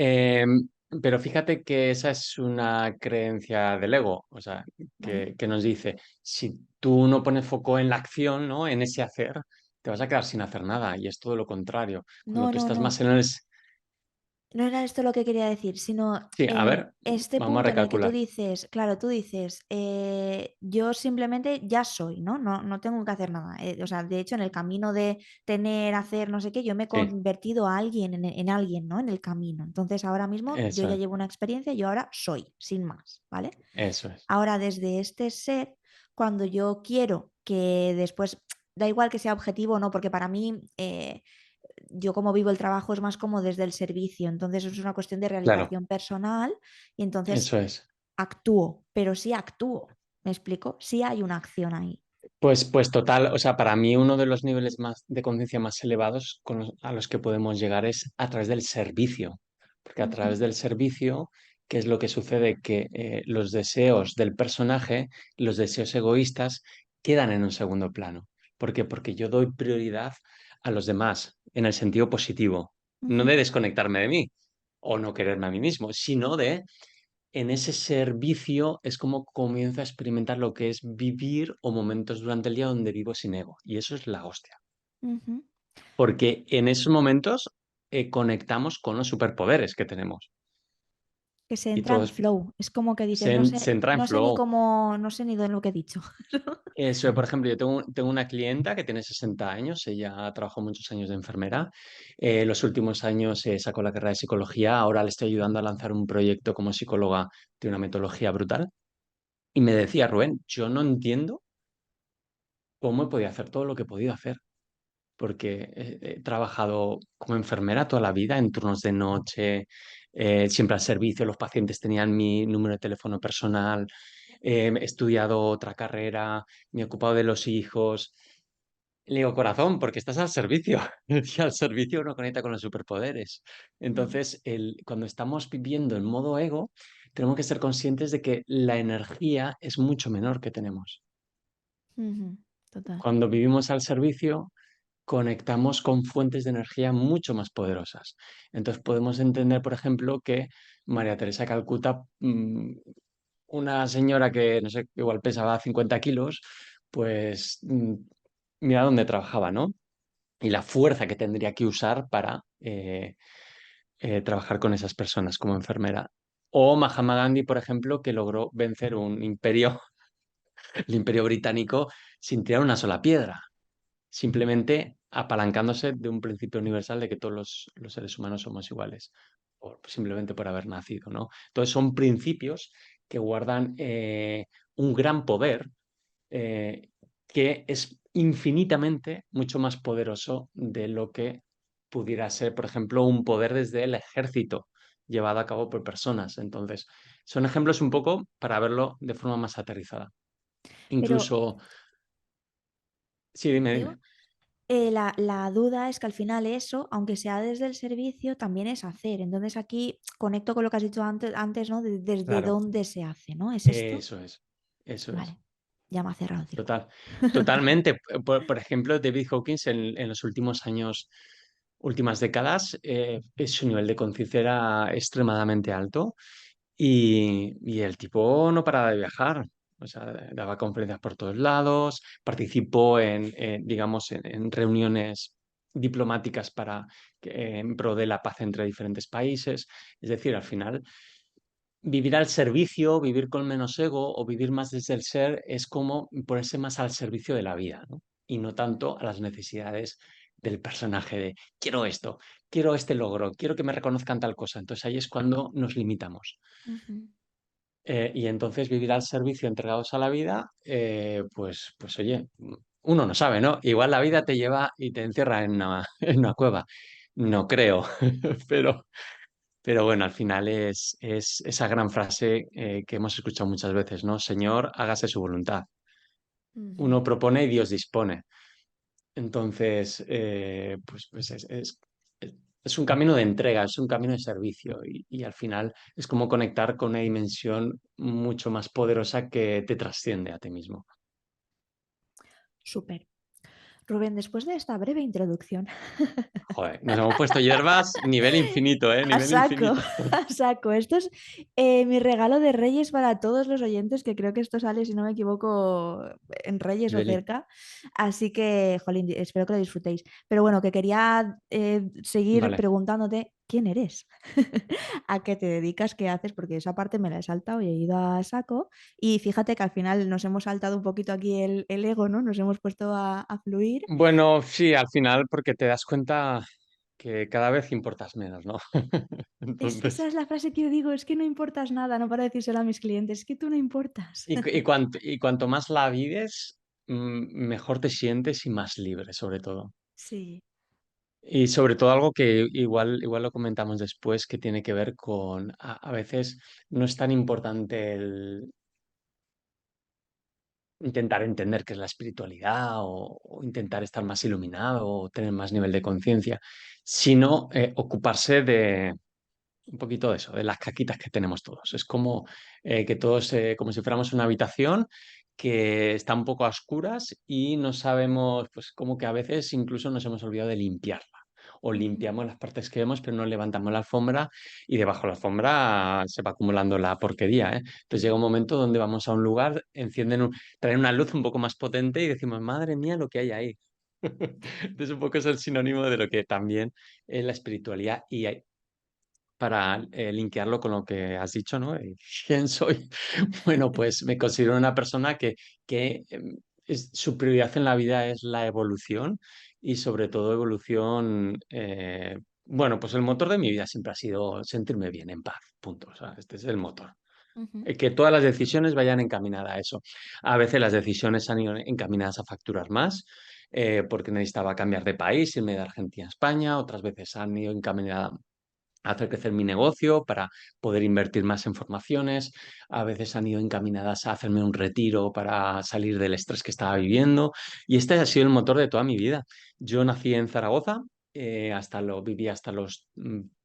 [SPEAKER 2] pero fíjate que esa es una creencia del ego, o sea,
[SPEAKER 1] ¿Vale?
[SPEAKER 2] que nos dice, si tú no pones foco en la acción, ¿no? En ese hacer, te vas a quedar sin hacer nada, y es todo lo contrario. Cuando
[SPEAKER 1] No,
[SPEAKER 2] tú
[SPEAKER 1] no,
[SPEAKER 2] estás más
[SPEAKER 1] no.
[SPEAKER 2] en el...
[SPEAKER 1] No era esto lo que quería decir, sino
[SPEAKER 2] Sí, a
[SPEAKER 1] en
[SPEAKER 2] ver,
[SPEAKER 1] este
[SPEAKER 2] vamos a
[SPEAKER 1] punto en el que tú
[SPEAKER 2] recalcular.
[SPEAKER 1] dices, claro, tú dices, yo simplemente ya soy, ¿no? No tengo que hacer nada. O sea, de hecho, en el camino de tener, hacer, no sé qué, yo me he
[SPEAKER 2] Sí,
[SPEAKER 1] convertido a alguien, en alguien, ¿no? En el camino. Entonces, ahora mismo yo
[SPEAKER 2] eso
[SPEAKER 1] ya
[SPEAKER 2] es,
[SPEAKER 1] llevo una experiencia, yo ahora soy, sin más, ¿vale?
[SPEAKER 2] eso es.
[SPEAKER 1] Ahora, desde este ser, cuando yo quiero que después, da igual que sea objetivo o no, porque para mí, yo como vivo el trabajo es más como desde el servicio, entonces es una cuestión de
[SPEAKER 2] Claro,
[SPEAKER 1] realización personal y
[SPEAKER 2] eso
[SPEAKER 1] entonces
[SPEAKER 2] es.
[SPEAKER 1] actúo, pero sí actúo, ¿me explico? Sí hay una acción ahí.
[SPEAKER 2] Pues total, o sea, para mí uno de los niveles más de conciencia más elevados a los que podemos llegar es a través del servicio, porque a
[SPEAKER 1] Ujú,
[SPEAKER 2] través del servicio, ¿qué es lo que sucede? Que los deseos del personaje, los deseos egoístas, quedan en un segundo plano. ¿Por qué? Porque yo doy prioridad a los demás en el sentido positivo, no de
[SPEAKER 1] ujú,
[SPEAKER 2] desconectarme de mí o no quererme a mí mismo, sino de en ese servicio es como comienzo a experimentar lo que es vivir o momentos durante el día donde vivo sin ego. Y eso es la hostia.
[SPEAKER 1] ujú.
[SPEAKER 2] Porque en esos momentos conectamos con los superpoderes que tenemos.
[SPEAKER 1] Que se
[SPEAKER 2] Y
[SPEAKER 1] entra
[SPEAKER 2] todo
[SPEAKER 1] en flow. Es como que dices,
[SPEAKER 2] se entra en flow.
[SPEAKER 1] no sé ni de lo que he dicho.
[SPEAKER 2] Eso, por ejemplo, yo tengo una clienta que tiene 60 años, ella trabajó muchos años de enfermera, los últimos años sacó la carrera de psicología, ahora le estoy ayudando a lanzar un proyecto como psicóloga de una metodología brutal. Y me decía, Rubén, yo no entiendo cómo he podido hacer todo lo que he podido hacer, porque he trabajado como enfermera toda la vida en turnos de noche, siempre al servicio, los pacientes tenían mi número de teléfono personal, he estudiado otra carrera, me he ocupado de los hijos. Le digo, corazón, porque estás al servicio. Y al servicio uno conecta con los superpoderes.
[SPEAKER 1] Ujú,
[SPEAKER 2] Entonces, cuando estamos viviendo en modo ego, tenemos que ser conscientes de que la energía es mucho menor que tenemos.
[SPEAKER 1] ujú. Total.
[SPEAKER 2] Cuando vivimos al servicio, conectamos con fuentes de energía mucho más poderosas. Entonces podemos entender, por ejemplo, que María Teresa de Calcuta, una señora que, no sé, igual pesaba 50 kilos, pues mira dónde trabajaba, ¿no? Y la fuerza que tendría que usar para trabajar con esas personas como enfermera. O Mahatma Gandhi, por ejemplo, que logró vencer un imperio, el imperio británico, sin tirar una sola piedra, simplemente apalancándose de un principio universal de que todos los seres humanos somos iguales, o simplemente por haber nacido, ¿no? Entonces son principios que guardan un gran poder eh, que es infinitamente mucho más poderoso de lo que pudiera ser, por ejemplo, un poder desde el ejército llevado a cabo por personas. Entonces, son ejemplos un poco para verlo de forma más aterrizada.
[SPEAKER 1] Pero,
[SPEAKER 2] Incluso, sí, dime,
[SPEAKER 1] digo,
[SPEAKER 2] dime.
[SPEAKER 1] la duda es que al final eso, aunque sea desde el servicio, también es hacer. Entonces aquí conecto con lo que has dicho antes, ¿no? Desde
[SPEAKER 2] Claro.
[SPEAKER 1] dónde se hace, ¿no? ¿Es esto?
[SPEAKER 2] Eso es, eso es.
[SPEAKER 1] Vale, ya me ha cerrado el círculo.
[SPEAKER 2] Total, totalmente. Por ejemplo, David Hawkins en los últimos años, últimas décadas, su nivel de conciencia era extremadamente alto y el tipo no paraba de viajar. O sea, daba conferencias por todos lados, participó digamos, en reuniones diplomáticas en pro de la paz entre diferentes países. Es decir, al final, vivir al servicio, vivir con menos ego o vivir más desde el ser es como ponerse más al servicio de la vida, ¿no? Y no tanto a las necesidades del personaje de quiero esto, quiero este logro, quiero que me reconozcan tal cosa. Entonces ahí es cuando nos limitamos.
[SPEAKER 1] Ujú.
[SPEAKER 2] Y entonces vivir al servicio entregados a la vida, pues oye, uno no sabe, ¿no? Igual la vida te lleva y te encierra en una cueva. No creo, pero, pero bueno, al final es esa gran frase que hemos escuchado muchas veces, ¿no? Señor, hágase su voluntad.
[SPEAKER 1] Ujú.
[SPEAKER 2] Uno propone y Dios dispone. Entonces, pues es un camino de entrega, es un camino de servicio y al final es como conectar con una dimensión mucho más poderosa que te trasciende a ti mismo.
[SPEAKER 1] Súper. Rubén, después de esta breve introducción,
[SPEAKER 2] Joder, nos hemos puesto hierbas nivel infinito, ¿eh?
[SPEAKER 1] a
[SPEAKER 2] Nivel
[SPEAKER 1] saco,
[SPEAKER 2] infinito.
[SPEAKER 1] a saco. Esto es mi regalo de Reyes para todos los oyentes, que creo que esto sale, si no me equivoco, en Reyes o
[SPEAKER 2] Nivel
[SPEAKER 1] cerca. Así que, jolín, espero que lo disfrutéis. Pero bueno, que quería seguir
[SPEAKER 2] Vale.
[SPEAKER 1] preguntándote, ¿quién eres? ¿A qué te dedicas? ¿Qué haces? Porque esa parte me la he saltado y he ido a saco. Y fíjate que al final nos hemos saltado un poquito aquí el ego, ¿no? Nos hemos puesto a fluir.
[SPEAKER 2] Bueno, sí, al final porque te das cuenta que cada vez importas menos, ¿no?
[SPEAKER 1] Esa
[SPEAKER 2] Entonces,
[SPEAKER 1] es la frase que yo digo, es que no importas nada, no para decírselo a mis clientes, es que tú no importas.
[SPEAKER 2] y cuanto más la vives, mejor te sientes y más libre, sobre todo.
[SPEAKER 1] Sí.
[SPEAKER 2] Y sobre todo algo que igual lo comentamos después, que tiene que ver con, a veces no es tan importante el intentar entender qué es la espiritualidad o intentar estar más iluminado o tener más nivel de conciencia, sino ocuparse de un poquito de eso, de las caquitas que tenemos todos. Es como que todos, como si fuéramos una habitación que está un poco a oscuras y no sabemos, pues como que a veces incluso nos hemos olvidado de limpiarla. O
[SPEAKER 1] Ujú.
[SPEAKER 2] limpiamos las partes que vemos, pero no levantamos la alfombra y debajo de la alfombra se va acumulando la porquería, ¿eh? Entonces llega un momento donde vamos a un lugar, traen una luz un poco más potente y decimos, madre mía, lo que hay ahí. Entonces un poco es el sinónimo de lo que también es la espiritualidad y para linkearlo con lo que has dicho, ¿no? ¿Quién soy? Bueno, pues me considero una persona que su prioridad en la vida es la evolución y sobre todo evolución, bueno, pues el motor de mi vida siempre ha sido sentirme bien, en paz, punto. O sea, este es el motor.
[SPEAKER 1] Ujú.
[SPEAKER 2] Que todas las decisiones vayan encaminadas a eso. A veces las decisiones han ido encaminadas a facturar más, porque necesitaba cambiar de país, irme de Argentina a España, otras veces han ido encaminadas hacer crecer mi negocio, para poder invertir más en formaciones. A veces han ido encaminadas a hacerme un retiro para salir del estrés que estaba viviendo. Y este ha sido el motor de toda mi vida. Yo nací en Zaragoza, viví hasta los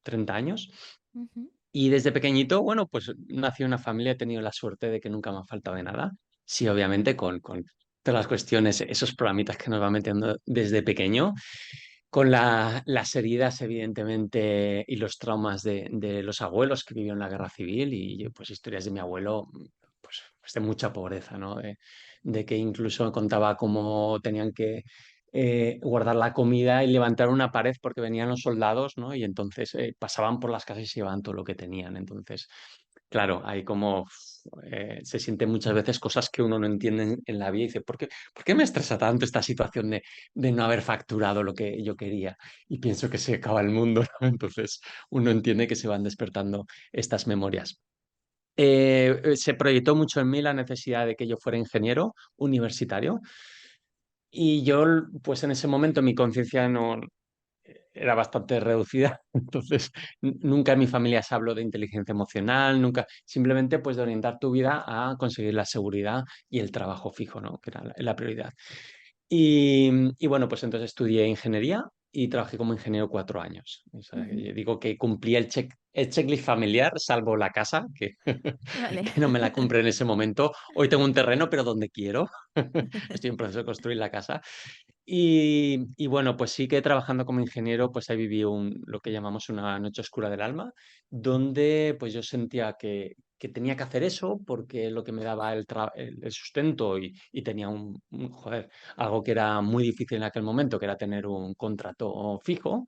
[SPEAKER 2] 30 años.
[SPEAKER 1] Ujú.
[SPEAKER 2] Y desde pequeñito, bueno, pues nací en una familia, he tenido la suerte de que nunca me ha faltado de nada. Sí, obviamente con todas las cuestiones, esos programitas que nos va metiendo desde pequeño, con las heridas, evidentemente, y los traumas de los abuelos que vivieron la guerra civil y pues historias de mi abuelo, pues de mucha pobreza, ¿no? De que incluso contaba cómo tenían que guardar la comida y levantar una pared porque venían los soldados, ¿no? Y entonces pasaban por las casas y se llevaban todo lo que tenían. Entonces, claro, hay como se sienten muchas veces cosas que uno no entiende en la vida y dice, por qué me estresa tanto esta situación de no haber facturado lo que yo quería? Y pienso que se acaba el mundo, ¿no? Entonces uno entiende que se van despertando estas memorias. Se proyectó mucho en mí la necesidad de que yo fuera ingeniero universitario y yo, pues en ese momento mi conciencia no era bastante reducida, entonces nunca en mi familia se habló de inteligencia emocional, nunca, simplemente pues de orientar tu vida a conseguir la seguridad y el trabajo fijo, ¿no? Que era la prioridad. Y bueno, pues entonces estudié ingeniería y trabajé como ingeniero 4 años. O sea,
[SPEAKER 1] Ujú.
[SPEAKER 2] yo digo que cumplí el checklist familiar, salvo la casa, que,
[SPEAKER 1] Vale.
[SPEAKER 2] que no me la compré en ese momento. Hoy tengo un terreno, pero donde quiero. Estoy en proceso de construir la casa. Y bueno, pues sí que trabajando como ingeniero, pues ahí viví lo que llamamos una noche oscura del alma, donde pues yo sentía que tenía que hacer eso porque es lo que me daba el sustento y tenía joder, algo que era muy difícil en aquel momento, que era tener un contrato fijo.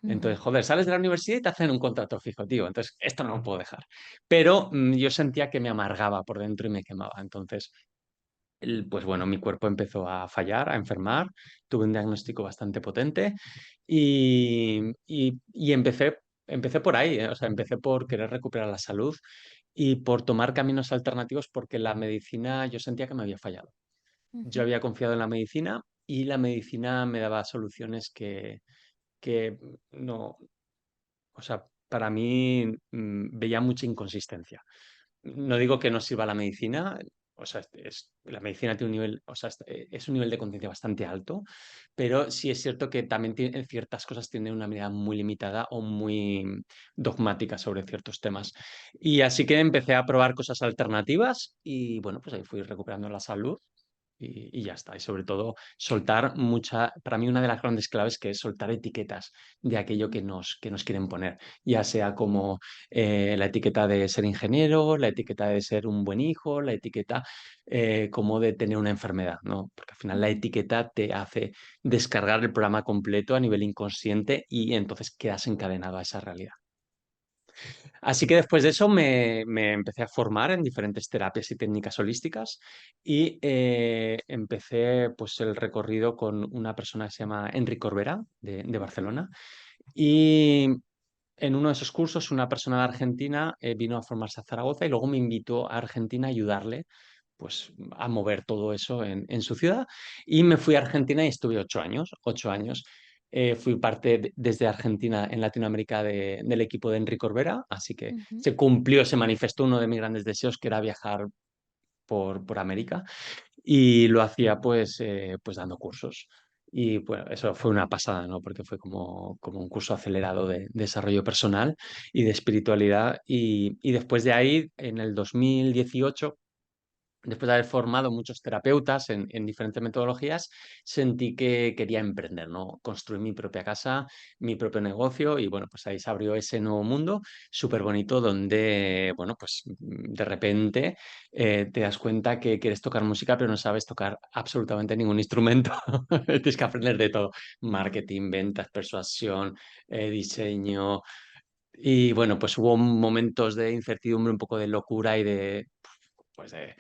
[SPEAKER 1] Ujú,
[SPEAKER 2] Entonces, joder, sales de la universidad y te hacen un contrato fijo, tío. Entonces, esto no lo puedo dejar. Pero yo sentía que me amargaba por dentro y me quemaba. Entonces, pues bueno, mi cuerpo empezó a fallar, a enfermar, tuve un diagnóstico bastante potente y empecé por ahí, ¿eh? O sea, empecé por querer recuperar la salud y por tomar caminos alternativos porque la medicina yo sentía que me había fallado. Yo
[SPEAKER 1] ujú,
[SPEAKER 2] había confiado en la medicina y la medicina me daba soluciones que no, o sea, para mí veía mucha inconsistencia. No digo que no sirva la medicina, o sea, la medicina tiene un nivel, o sea, es un nivel de conciencia bastante alto, pero sí es cierto que también en ciertas cosas tiene una mirada muy limitada o muy dogmática sobre ciertos temas. Y así que empecé a probar cosas alternativas y bueno, pues ahí fui recuperando la salud. Y ya está. Y sobre todo soltar para mí una de las grandes claves que es soltar etiquetas de aquello
[SPEAKER 1] ujú,
[SPEAKER 2] que nos quieren poner, ya sea como la etiqueta de ser ingeniero, la etiqueta de ser un buen hijo, la etiqueta como de tener una enfermedad, ¿no? Porque al final la
[SPEAKER 1] ujú,
[SPEAKER 2] etiqueta te hace descargar el programa completo a nivel inconsciente y entonces quedas encadenado a esa realidad. Así que después de eso me empecé a formar en diferentes terapias y técnicas holísticas y empecé pues el recorrido con una persona que se llama Enric Corbera de
[SPEAKER 1] ujú,
[SPEAKER 2] Barcelona y en uno de esos cursos, una persona de Argentina vino a formarse a Zaragoza y luego me invitó a Argentina a ayudarle pues, a mover todo eso en su ciudad. Y me fui a Argentina y estuve 8 años, 8 años. Fui parte desde Argentina en Latinoamérica del equipo de Enrique Corbera, así que
[SPEAKER 1] ujú,
[SPEAKER 2] se cumplió, se manifestó uno de mis grandes deseos, que era viajar por América y lo hacía pues dando cursos. Y bueno, eso fue una pasada, ¿no? Porque fue como un curso acelerado de desarrollo personal y de espiritualidad. Y después de ahí, en el 2018 después de haber formado muchos terapeutas en diferentes metodologías, sentí que quería emprender, ¿no? Construir mi propia casa, mi propio negocio y bueno, pues ahí se abrió ese nuevo mundo súper bonito donde, bueno, pues de repente te das cuenta que quieres tocar música pero no sabes tocar absolutamente ningún instrumento. Tienes que aprender de todo,
[SPEAKER 1] ujú,
[SPEAKER 2] marketing, ventas, persuasión, diseño. Y bueno, pues hubo momentos de incertidumbre, un poco de locura y pues de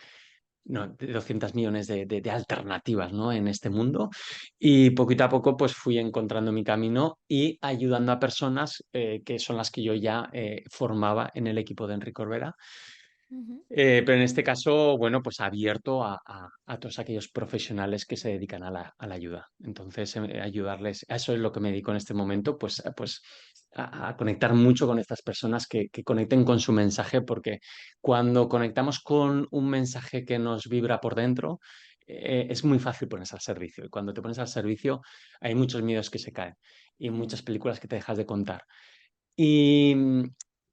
[SPEAKER 2] no, de 200 millones de alternativas, ¿no? En este mundo. Y poquito a poco pues fui encontrando mi camino y ayudando a personas que son las que yo ya formaba en el equipo de Enrique Corbera.
[SPEAKER 1] ujú,
[SPEAKER 2] Pero en este caso, bueno, pues abierto a todos aquellos profesionales que se dedican a la ayuda. Entonces, ayudarles, a eso es lo que me dedico en este momento, pues a conectar mucho con estas personas que conecten con su mensaje, porque cuando conectamos con un mensaje que nos vibra por dentro, es muy fácil ponerse al servicio. Y cuando te pones al servicio, hay muchos miedos que se caen y
[SPEAKER 1] ujú,
[SPEAKER 2] muchas películas que te dejas de contar. Y,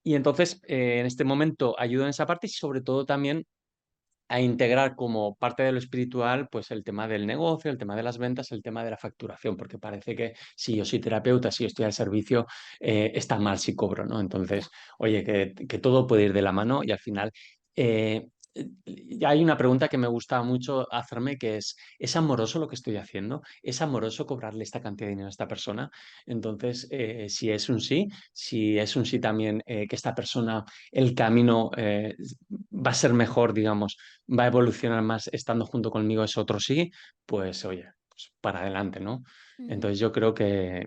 [SPEAKER 2] y entonces, en este momento ayudo en esa parte y sobre todo también a integrar como parte de lo espiritual, pues el tema del negocio, el tema de las ventas, el tema de la facturación, porque parece que si yo soy terapeuta, si yo estoy al servicio, está mal si cobro, ¿no? Entonces,
[SPEAKER 1] ya.
[SPEAKER 2] oye, que todo puede ir de la mano y al final eh, hay una pregunta que me gusta mucho hacerme que ¿es amoroso lo que estoy haciendo? ¿Es amoroso cobrarle esta cantidad de dinero a esta persona? Entonces, si es un sí, si es un sí también que esta persona, el camino va a ser mejor, digamos, va a evolucionar más estando junto conmigo, es otro sí, pues oye, pues para adelante, ¿no?
[SPEAKER 1] Ujú.
[SPEAKER 2] Entonces yo creo que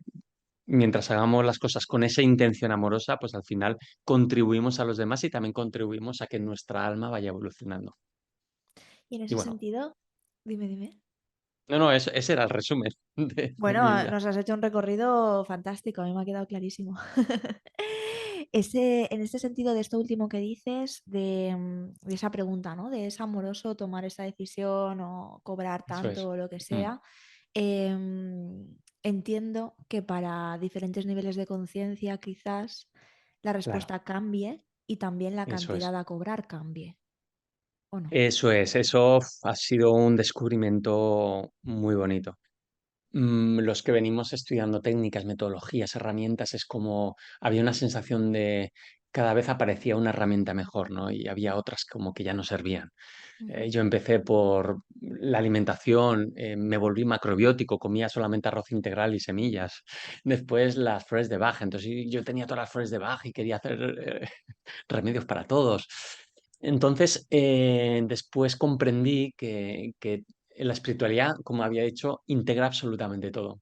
[SPEAKER 2] mientras hagamos las cosas con esa intención amorosa, pues al final contribuimos a los demás y también contribuimos a que nuestra alma vaya evolucionando.
[SPEAKER 1] Y en
[SPEAKER 2] Y
[SPEAKER 1] ese
[SPEAKER 2] bueno,
[SPEAKER 1] sentido, dime, dime.
[SPEAKER 2] no, ese era el resumen de
[SPEAKER 1] Bueno,
[SPEAKER 2] mi vida.
[SPEAKER 1] nos has hecho un recorrido fantástico, a mí me ha quedado clarísimo. En este sentido, de esto último que dices, de esa pregunta, ¿no? De ¿es amoroso tomar esa decisión o cobrar
[SPEAKER 2] Eso es.
[SPEAKER 1] tanto o lo que
[SPEAKER 2] Mm,
[SPEAKER 1] sea? Entiendo que para diferentes niveles de conciencia quizás la
[SPEAKER 2] claro,
[SPEAKER 1] respuesta cambie y también la
[SPEAKER 2] eso es.
[SPEAKER 1] cantidad a cobrar cambie, ¿o no?
[SPEAKER 2] Eso es, eso ha sido un descubrimiento muy bonito. los que venimos estudiando técnicas, metodologías, herramientas, es como había una sensación de cada vez aparecía una herramienta mejor, ¿no? Y había otras como que ya no servían.
[SPEAKER 1] Ujú.
[SPEAKER 2] Yo empecé por la alimentación, me volví macrobiótico, comía solamente arroz integral y semillas. Después las flores de Bach, entonces yo tenía todas las flores de Bach y quería hacer remedios para todos. Entonces, después comprendí que la espiritualidad, como había dicho, integra absolutamente todo.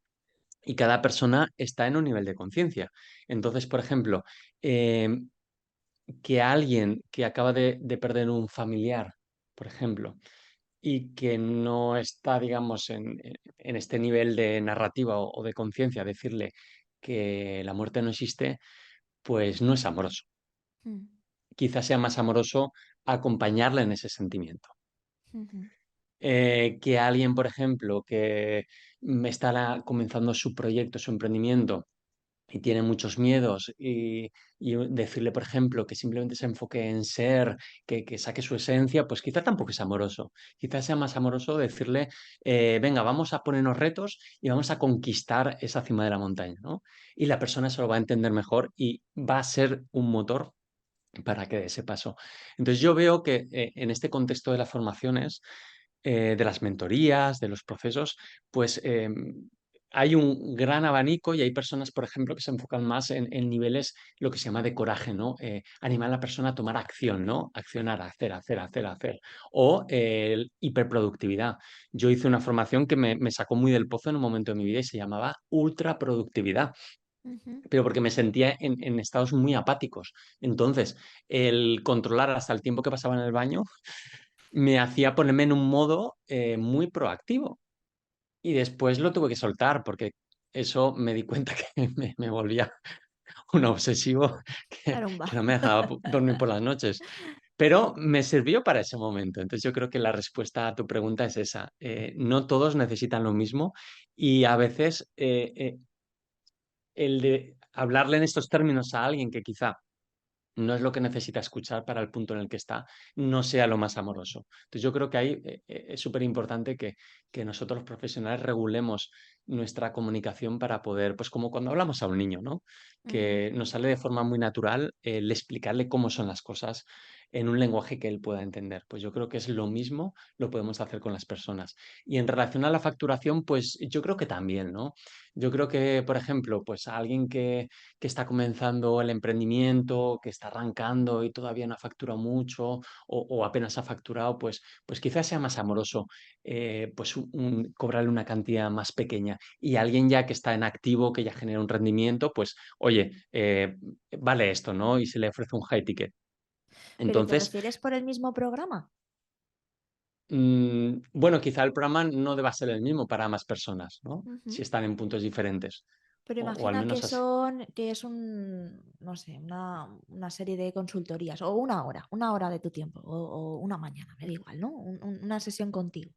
[SPEAKER 2] Y cada persona está en un nivel de conciencia. Entonces, por ejemplo, eh, que alguien que acaba de perder un familiar, por ejemplo, y que no está, digamos, en este nivel de narrativa o de conciencia, decirle que la muerte no existe, pues no es amoroso.
[SPEAKER 1] Mm.
[SPEAKER 2] Quizás sea más amoroso acompañarle en ese sentimiento.
[SPEAKER 1] Ujú.
[SPEAKER 2] Que alguien, por ejemplo, que está comenzando su proyecto, su emprendimiento y tiene muchos miedos y decirle, por ejemplo, que simplemente se enfoque en ser, que saque su esencia, pues quizá tampoco es amoroso. Quizás sea más amoroso decirle, venga, vamos a ponernos retos y vamos a conquistar esa cima de la montaña, ¿no? Y la persona se lo va a entender mejor y va a ser un motor para que dé ese paso. Entonces yo veo que en este contexto de las formaciones, de las mentorías, de los procesos, pues hay un gran abanico y hay personas, por ejemplo, que se enfocan más en niveles, lo que se llama de coraje, ¿no? Animar a la persona a tomar acción, ¿no? Accionar, hacer, hacer, hacer, hacer. O hiperproductividad. Yo hice una formación que me sacó muy del pozo en un momento de mi vida y se llamaba ultraproductividad,
[SPEAKER 1] Ujú.
[SPEAKER 2] pero porque me sentía en estados muy apáticos. Entonces, el controlar hasta el tiempo que pasaba en el baño me hacía ponerme en un modo muy proactivo. Y después lo tuve que soltar porque eso me di cuenta que me volvía un obsesivo
[SPEAKER 1] Caramba.
[SPEAKER 2] que no me dejaba dormir por las noches. Pero me sirvió para ese momento. Entonces yo creo que la respuesta a tu pregunta es esa. No todos necesitan lo mismo y a veces el de hablarle en estos términos a alguien que quizá no es lo que necesita escuchar para el punto en el que está, no sea lo más amoroso. Entonces yo creo que ahí es súper importante que nosotros los profesionales regulemos nuestra comunicación para poder, pues como cuando hablamos a un niño, ¿no?
[SPEAKER 1] Ujú.
[SPEAKER 2] Que nos sale de forma muy natural el explicarle cómo son las cosas en un lenguaje que él pueda entender. Pues yo creo que es lo mismo, lo podemos hacer con las personas. Y en relación a la facturación, pues yo creo que también, ¿no? Yo creo que, por ejemplo, pues a alguien que está comenzando el emprendimiento, que está arrancando y todavía no ha facturado mucho o apenas ha facturado, pues quizás sea más amoroso pues cobrarle una cantidad más pequeña. Y alguien ya que está en activo, que ya genera un rendimiento, pues oye, vale esto, ¿no? Y se le ofrece un high ticket.
[SPEAKER 1] ¿Pero te
[SPEAKER 2] Entonces,
[SPEAKER 1] refieres por el mismo programa?
[SPEAKER 2] bueno, quizá el programa no deba ser el mismo para ambas personas, ¿no? Si
[SPEAKER 1] Ujú.
[SPEAKER 2] están en puntos diferentes.
[SPEAKER 1] Pero
[SPEAKER 2] O al
[SPEAKER 1] imagina
[SPEAKER 2] menos así.
[SPEAKER 1] que es no sé, una serie de consultorías, o una hora de tu tiempo, o una mañana, me da igual, ¿no? Una sesión contigo.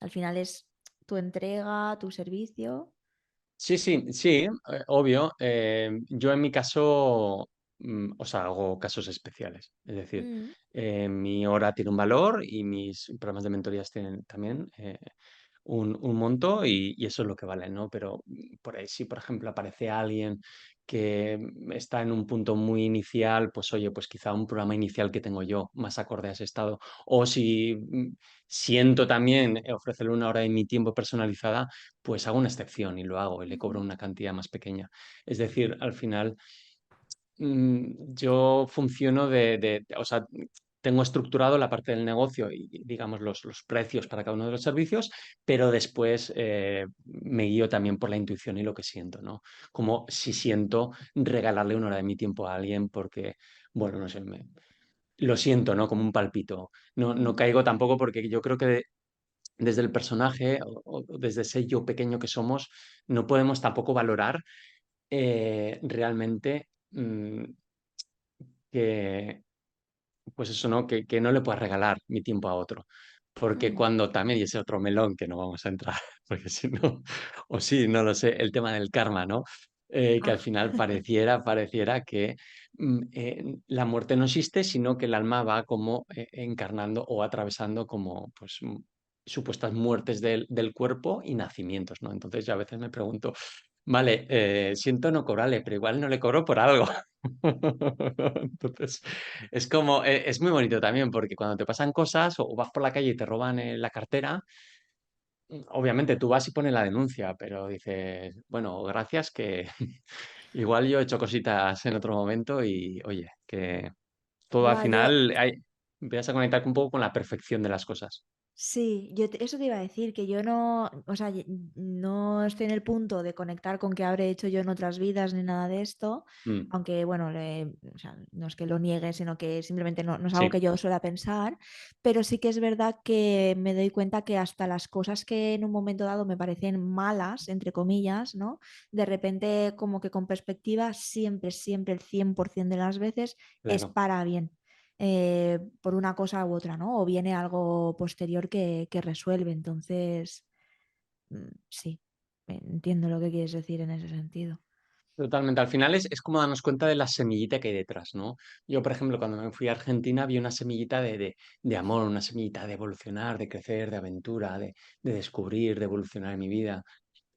[SPEAKER 1] Al final es tu entrega, tu servicio.
[SPEAKER 2] Sí, sí, sí, obvio. Yo en mi caso, o sea, hago casos especiales. Es decir,
[SPEAKER 1] Mm.
[SPEAKER 2] mi hora tiene un valor y mis programas de mentorías tienen también un monto y eso es lo que vale, ¿no? Pero por ahí, si por ejemplo aparece alguien que está en un punto muy inicial, pues oye, pues quizá un programa inicial que tengo yo, más acorde a ese estado. O si siento también ofrecerle una hora de mi tiempo personalizada, pues hago una excepción y lo hago y le cobro
[SPEAKER 1] Ujú.
[SPEAKER 2] una cantidad más pequeña. Es decir, al final yo funciono o sea, tengo estructurado la parte del negocio y, digamos, los precios para cada uno de los servicios, pero después me guío también por la intuición y lo que siento, ¿no? Como si siento regalarle una hora de mi tiempo a alguien porque, bueno, no sé, lo siento, ¿no? Como un palpito. No, no
[SPEAKER 1] Ujú.
[SPEAKER 2] caigo tampoco porque yo creo que desde el personaje o desde ese yo pequeño que somos, no podemos tampoco valorar realmente que, pues eso, ¿no? Que no le puedas regalar mi tiempo a otro. Porque
[SPEAKER 1] Mm.
[SPEAKER 2] cuando también, y ese otro melón que no vamos a entrar, porque si no, o sí, no lo sé, el tema del karma, ¿no? Que al
[SPEAKER 1] Ah.
[SPEAKER 2] final pareciera que la muerte no existe, sino que el alma va como encarnando o atravesando como, pues, supuestas muertes del cuerpo y nacimientos, ¿no? Entonces yo a veces me pregunto, vale, siento no cobrarle, pero igual no le cobro por algo. Entonces, es como, es muy bonito también, porque cuando te pasan cosas o vas por la calle y te roban la cartera, obviamente tú vas y pones la denuncia, pero dices, bueno, gracias que igual yo he hecho cositas en otro momento y oye, que todo al
[SPEAKER 1] Buah, yo,
[SPEAKER 2] final empiezas a conectar un poco con la perfección de las cosas.
[SPEAKER 1] sí, eso te iba a decir, que yo no, o sea, no estoy en el punto de conectar con qué habré hecho yo en otras vidas ni nada de esto,
[SPEAKER 2] Mm,
[SPEAKER 1] aunque bueno, o sea, no es que lo niegue, sino que simplemente no es algo
[SPEAKER 2] sí,
[SPEAKER 1] que yo suela pensar, pero sí que es verdad que me doy cuenta que hasta las cosas que en un momento dado me parecen malas, entre comillas, ¿no? De repente, como que con perspectiva, siempre el 100% de las veces es
[SPEAKER 2] claro.
[SPEAKER 1] para bien, por una cosa u otra, ¿no? O viene algo posterior que resuelve. Entonces, sí, entiendo lo que quieres decir en ese sentido.
[SPEAKER 2] Totalmente. Al final es como darnos cuenta de la semillita que hay detrás, ¿no? Yo, por ejemplo, cuando me fui a Argentina vi una semillita de amor, una semillita de evolucionar, de crecer, de aventura, de descubrir, de evolucionar en mi vida.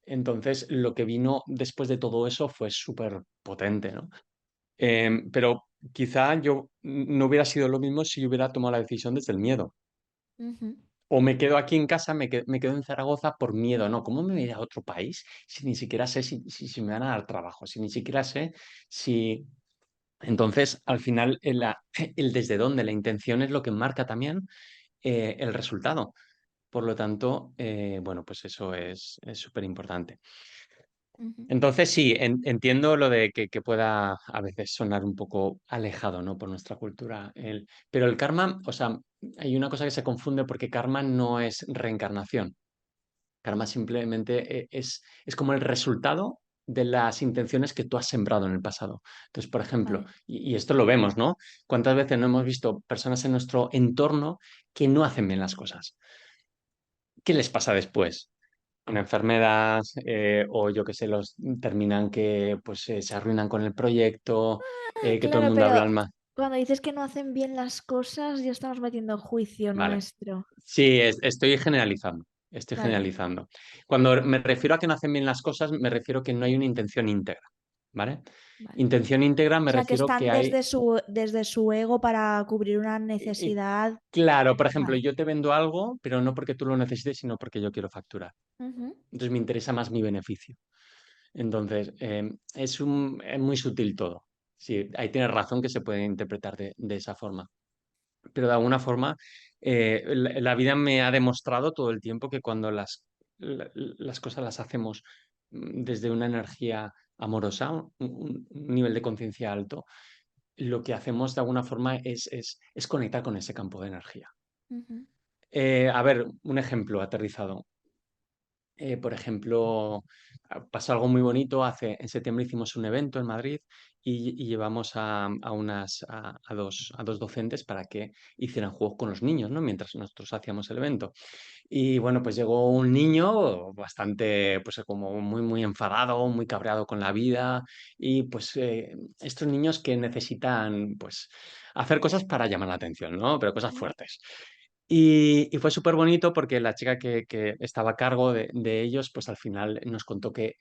[SPEAKER 2] Entonces, lo que vino después de todo eso fue súper potente, ¿no? Pero quizá yo no hubiera sido lo mismo si yo hubiera tomado la decisión desde el miedo.
[SPEAKER 1] Ujú.
[SPEAKER 2] O me quedo aquí en casa, me quedo en Zaragoza por miedo, ¿no? ¿Cómo me voy a ir a otro país si ni siquiera sé si me van a dar trabajo? Si ni siquiera sé si... Entonces, al final, el desde dónde, la intención es lo que marca también el resultado. Por lo tanto, bueno, pues eso es súper importante.
[SPEAKER 1] Ujú.
[SPEAKER 2] Entonces, sí, entiendo lo de que pueda a veces sonar un poco alejado, ¿no? Por nuestra cultura. Pero el karma, o sea, hay una cosa que se confunde porque karma no es reencarnación. Karma simplemente es como el resultado de las intenciones que tú has sembrado en el pasado. Entonces, por ejemplo,
[SPEAKER 1] Vale.
[SPEAKER 2] y esto lo vemos, ¿no? ¿Cuántas veces no hemos visto personas en nuestro entorno que no hacen bien las cosas? ¿Qué les pasa después? Una enfermedad, o yo qué sé, los terminan que pues se arruinan con el proyecto, que todo el
[SPEAKER 1] Claro,
[SPEAKER 2] mundo
[SPEAKER 1] pero
[SPEAKER 2] habla mal.
[SPEAKER 1] cuando dices que no hacen bien las cosas, ya estamos metiendo juicio
[SPEAKER 2] Vale.
[SPEAKER 1] nuestro.
[SPEAKER 2] Sí, estoy generalizando. Estoy
[SPEAKER 1] Vale,
[SPEAKER 2] generalizando. Cuando me refiero a que no hacen bien las cosas, me refiero a que no hay una intención íntegra. ¿Vale?
[SPEAKER 1] vale.
[SPEAKER 2] Intención íntegra
[SPEAKER 1] O
[SPEAKER 2] me
[SPEAKER 1] sea, que
[SPEAKER 2] refiero que
[SPEAKER 1] están
[SPEAKER 2] hay.
[SPEAKER 1] desde su ego para cubrir una
[SPEAKER 2] y-
[SPEAKER 1] necesidad.
[SPEAKER 2] claro, por ejemplo,
[SPEAKER 1] Vale.
[SPEAKER 2] yo te vendo algo, pero no porque tú lo necesites, sino porque yo quiero facturar.
[SPEAKER 1] Ujú,
[SPEAKER 2] Entonces me interesa más mi beneficio. Entonces, es muy sutil todo. Sí, ahí tienes razón que se puede interpretar de esa forma. Pero de alguna forma, la vida me ha demostrado todo el tiempo que cuando las cosas las hacemos desde una energía amorosa, un nivel de conciencia alto, lo que hacemos de alguna forma es conectar con ese campo de energía.
[SPEAKER 1] ujú.
[SPEAKER 2] A ver, un ejemplo aterrizado. Por ejemplo, pasó algo muy bonito. En septiembre hicimos un evento en Madrid y llevamos a dos docentes para que hicieran juegos con los niños, ¿no? Mientras nosotros hacíamos el evento. Y bueno, pues llegó un niño bastante, pues como muy enfadado, muy cabreado con la vida. Y pues estos niños que necesitan, pues, hacer cosas para llamar la atención, ¿no? Pero cosas fuertes. Y fue súper bonito porque la chica que estaba a cargo de ellos, pues al final nos contó que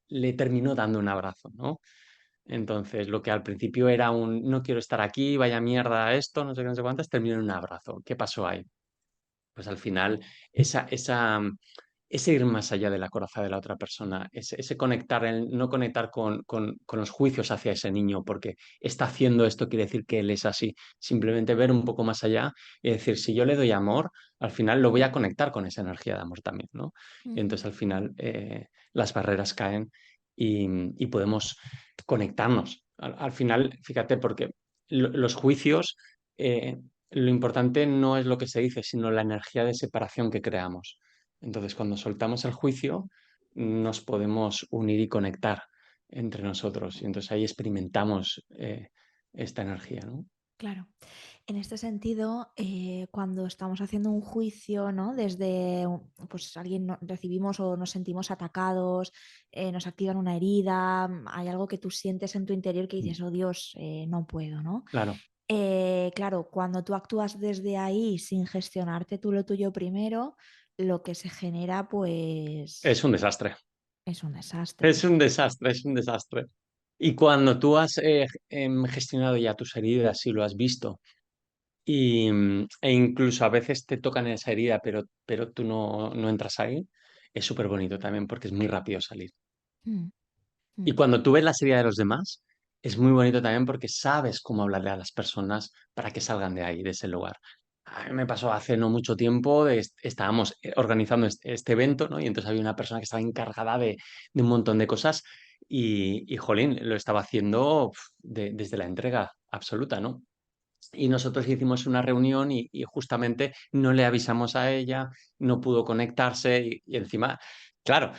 [SPEAKER 2] le terminó dando un abrazo, ¿no? Entonces, lo que al principio era un no quiero estar aquí, vaya mierda esto, no sé qué, no sé cuántas, terminó en un abrazo. ¿Qué pasó ahí? Pues al final, ese ir más allá de la coraza de la otra persona, ese conectar, el no conectar con los juicios hacia ese niño, porque está haciendo esto, quiere decir que él es así. Simplemente ver un poco más allá y decir, si yo le doy amor, al final lo voy a conectar con esa energía de amor también, ¿no? Y
[SPEAKER 1] Ujú.
[SPEAKER 2] entonces al final las barreras caen y podemos conectarnos. Al final, fíjate, porque los juicios, lo importante no es lo que se dice, sino la energía de separación que creamos. Entonces, cuando soltamos el juicio, nos podemos unir y conectar entre nosotros. Y entonces ahí experimentamos esta energía, ¿no?
[SPEAKER 1] Claro. En este sentido, cuando estamos haciendo un juicio, ¿no? Desde, pues alguien recibimos o nos sentimos atacados, nos activan una herida, hay algo que tú sientes en tu interior que dices, oh Dios, no puedo, ¿no?
[SPEAKER 2] Claro,
[SPEAKER 1] Claro, cuando tú actúas desde ahí sin gestionarte tú lo tuyo primero, lo que se genera, pues,
[SPEAKER 2] Es un desastre.
[SPEAKER 1] es un desastre.
[SPEAKER 2] Es un desastre, es un desastre. Y cuando tú has gestionado ya tus heridas y lo has visto, e incluso a veces te tocan esa herida, pero tú no entras ahí, es súper bonito también porque es muy rápido salir.
[SPEAKER 1] Mm,
[SPEAKER 2] Y
[SPEAKER 1] mm,
[SPEAKER 2] cuando tú ves la herida de los demás, es muy bonito también porque sabes cómo hablarle a las personas para que salgan de ahí, de ese lugar. A mí me pasó hace no mucho tiempo, estábamos organizando este evento, ¿no? Y entonces había una persona que estaba encargada de un montón de cosas jolín, lo estaba haciendo desde la entrega absoluta, ¿no? Y nosotros hicimos una reunión y justamente no le avisamos a ella, no pudo conectarse y encima, claro,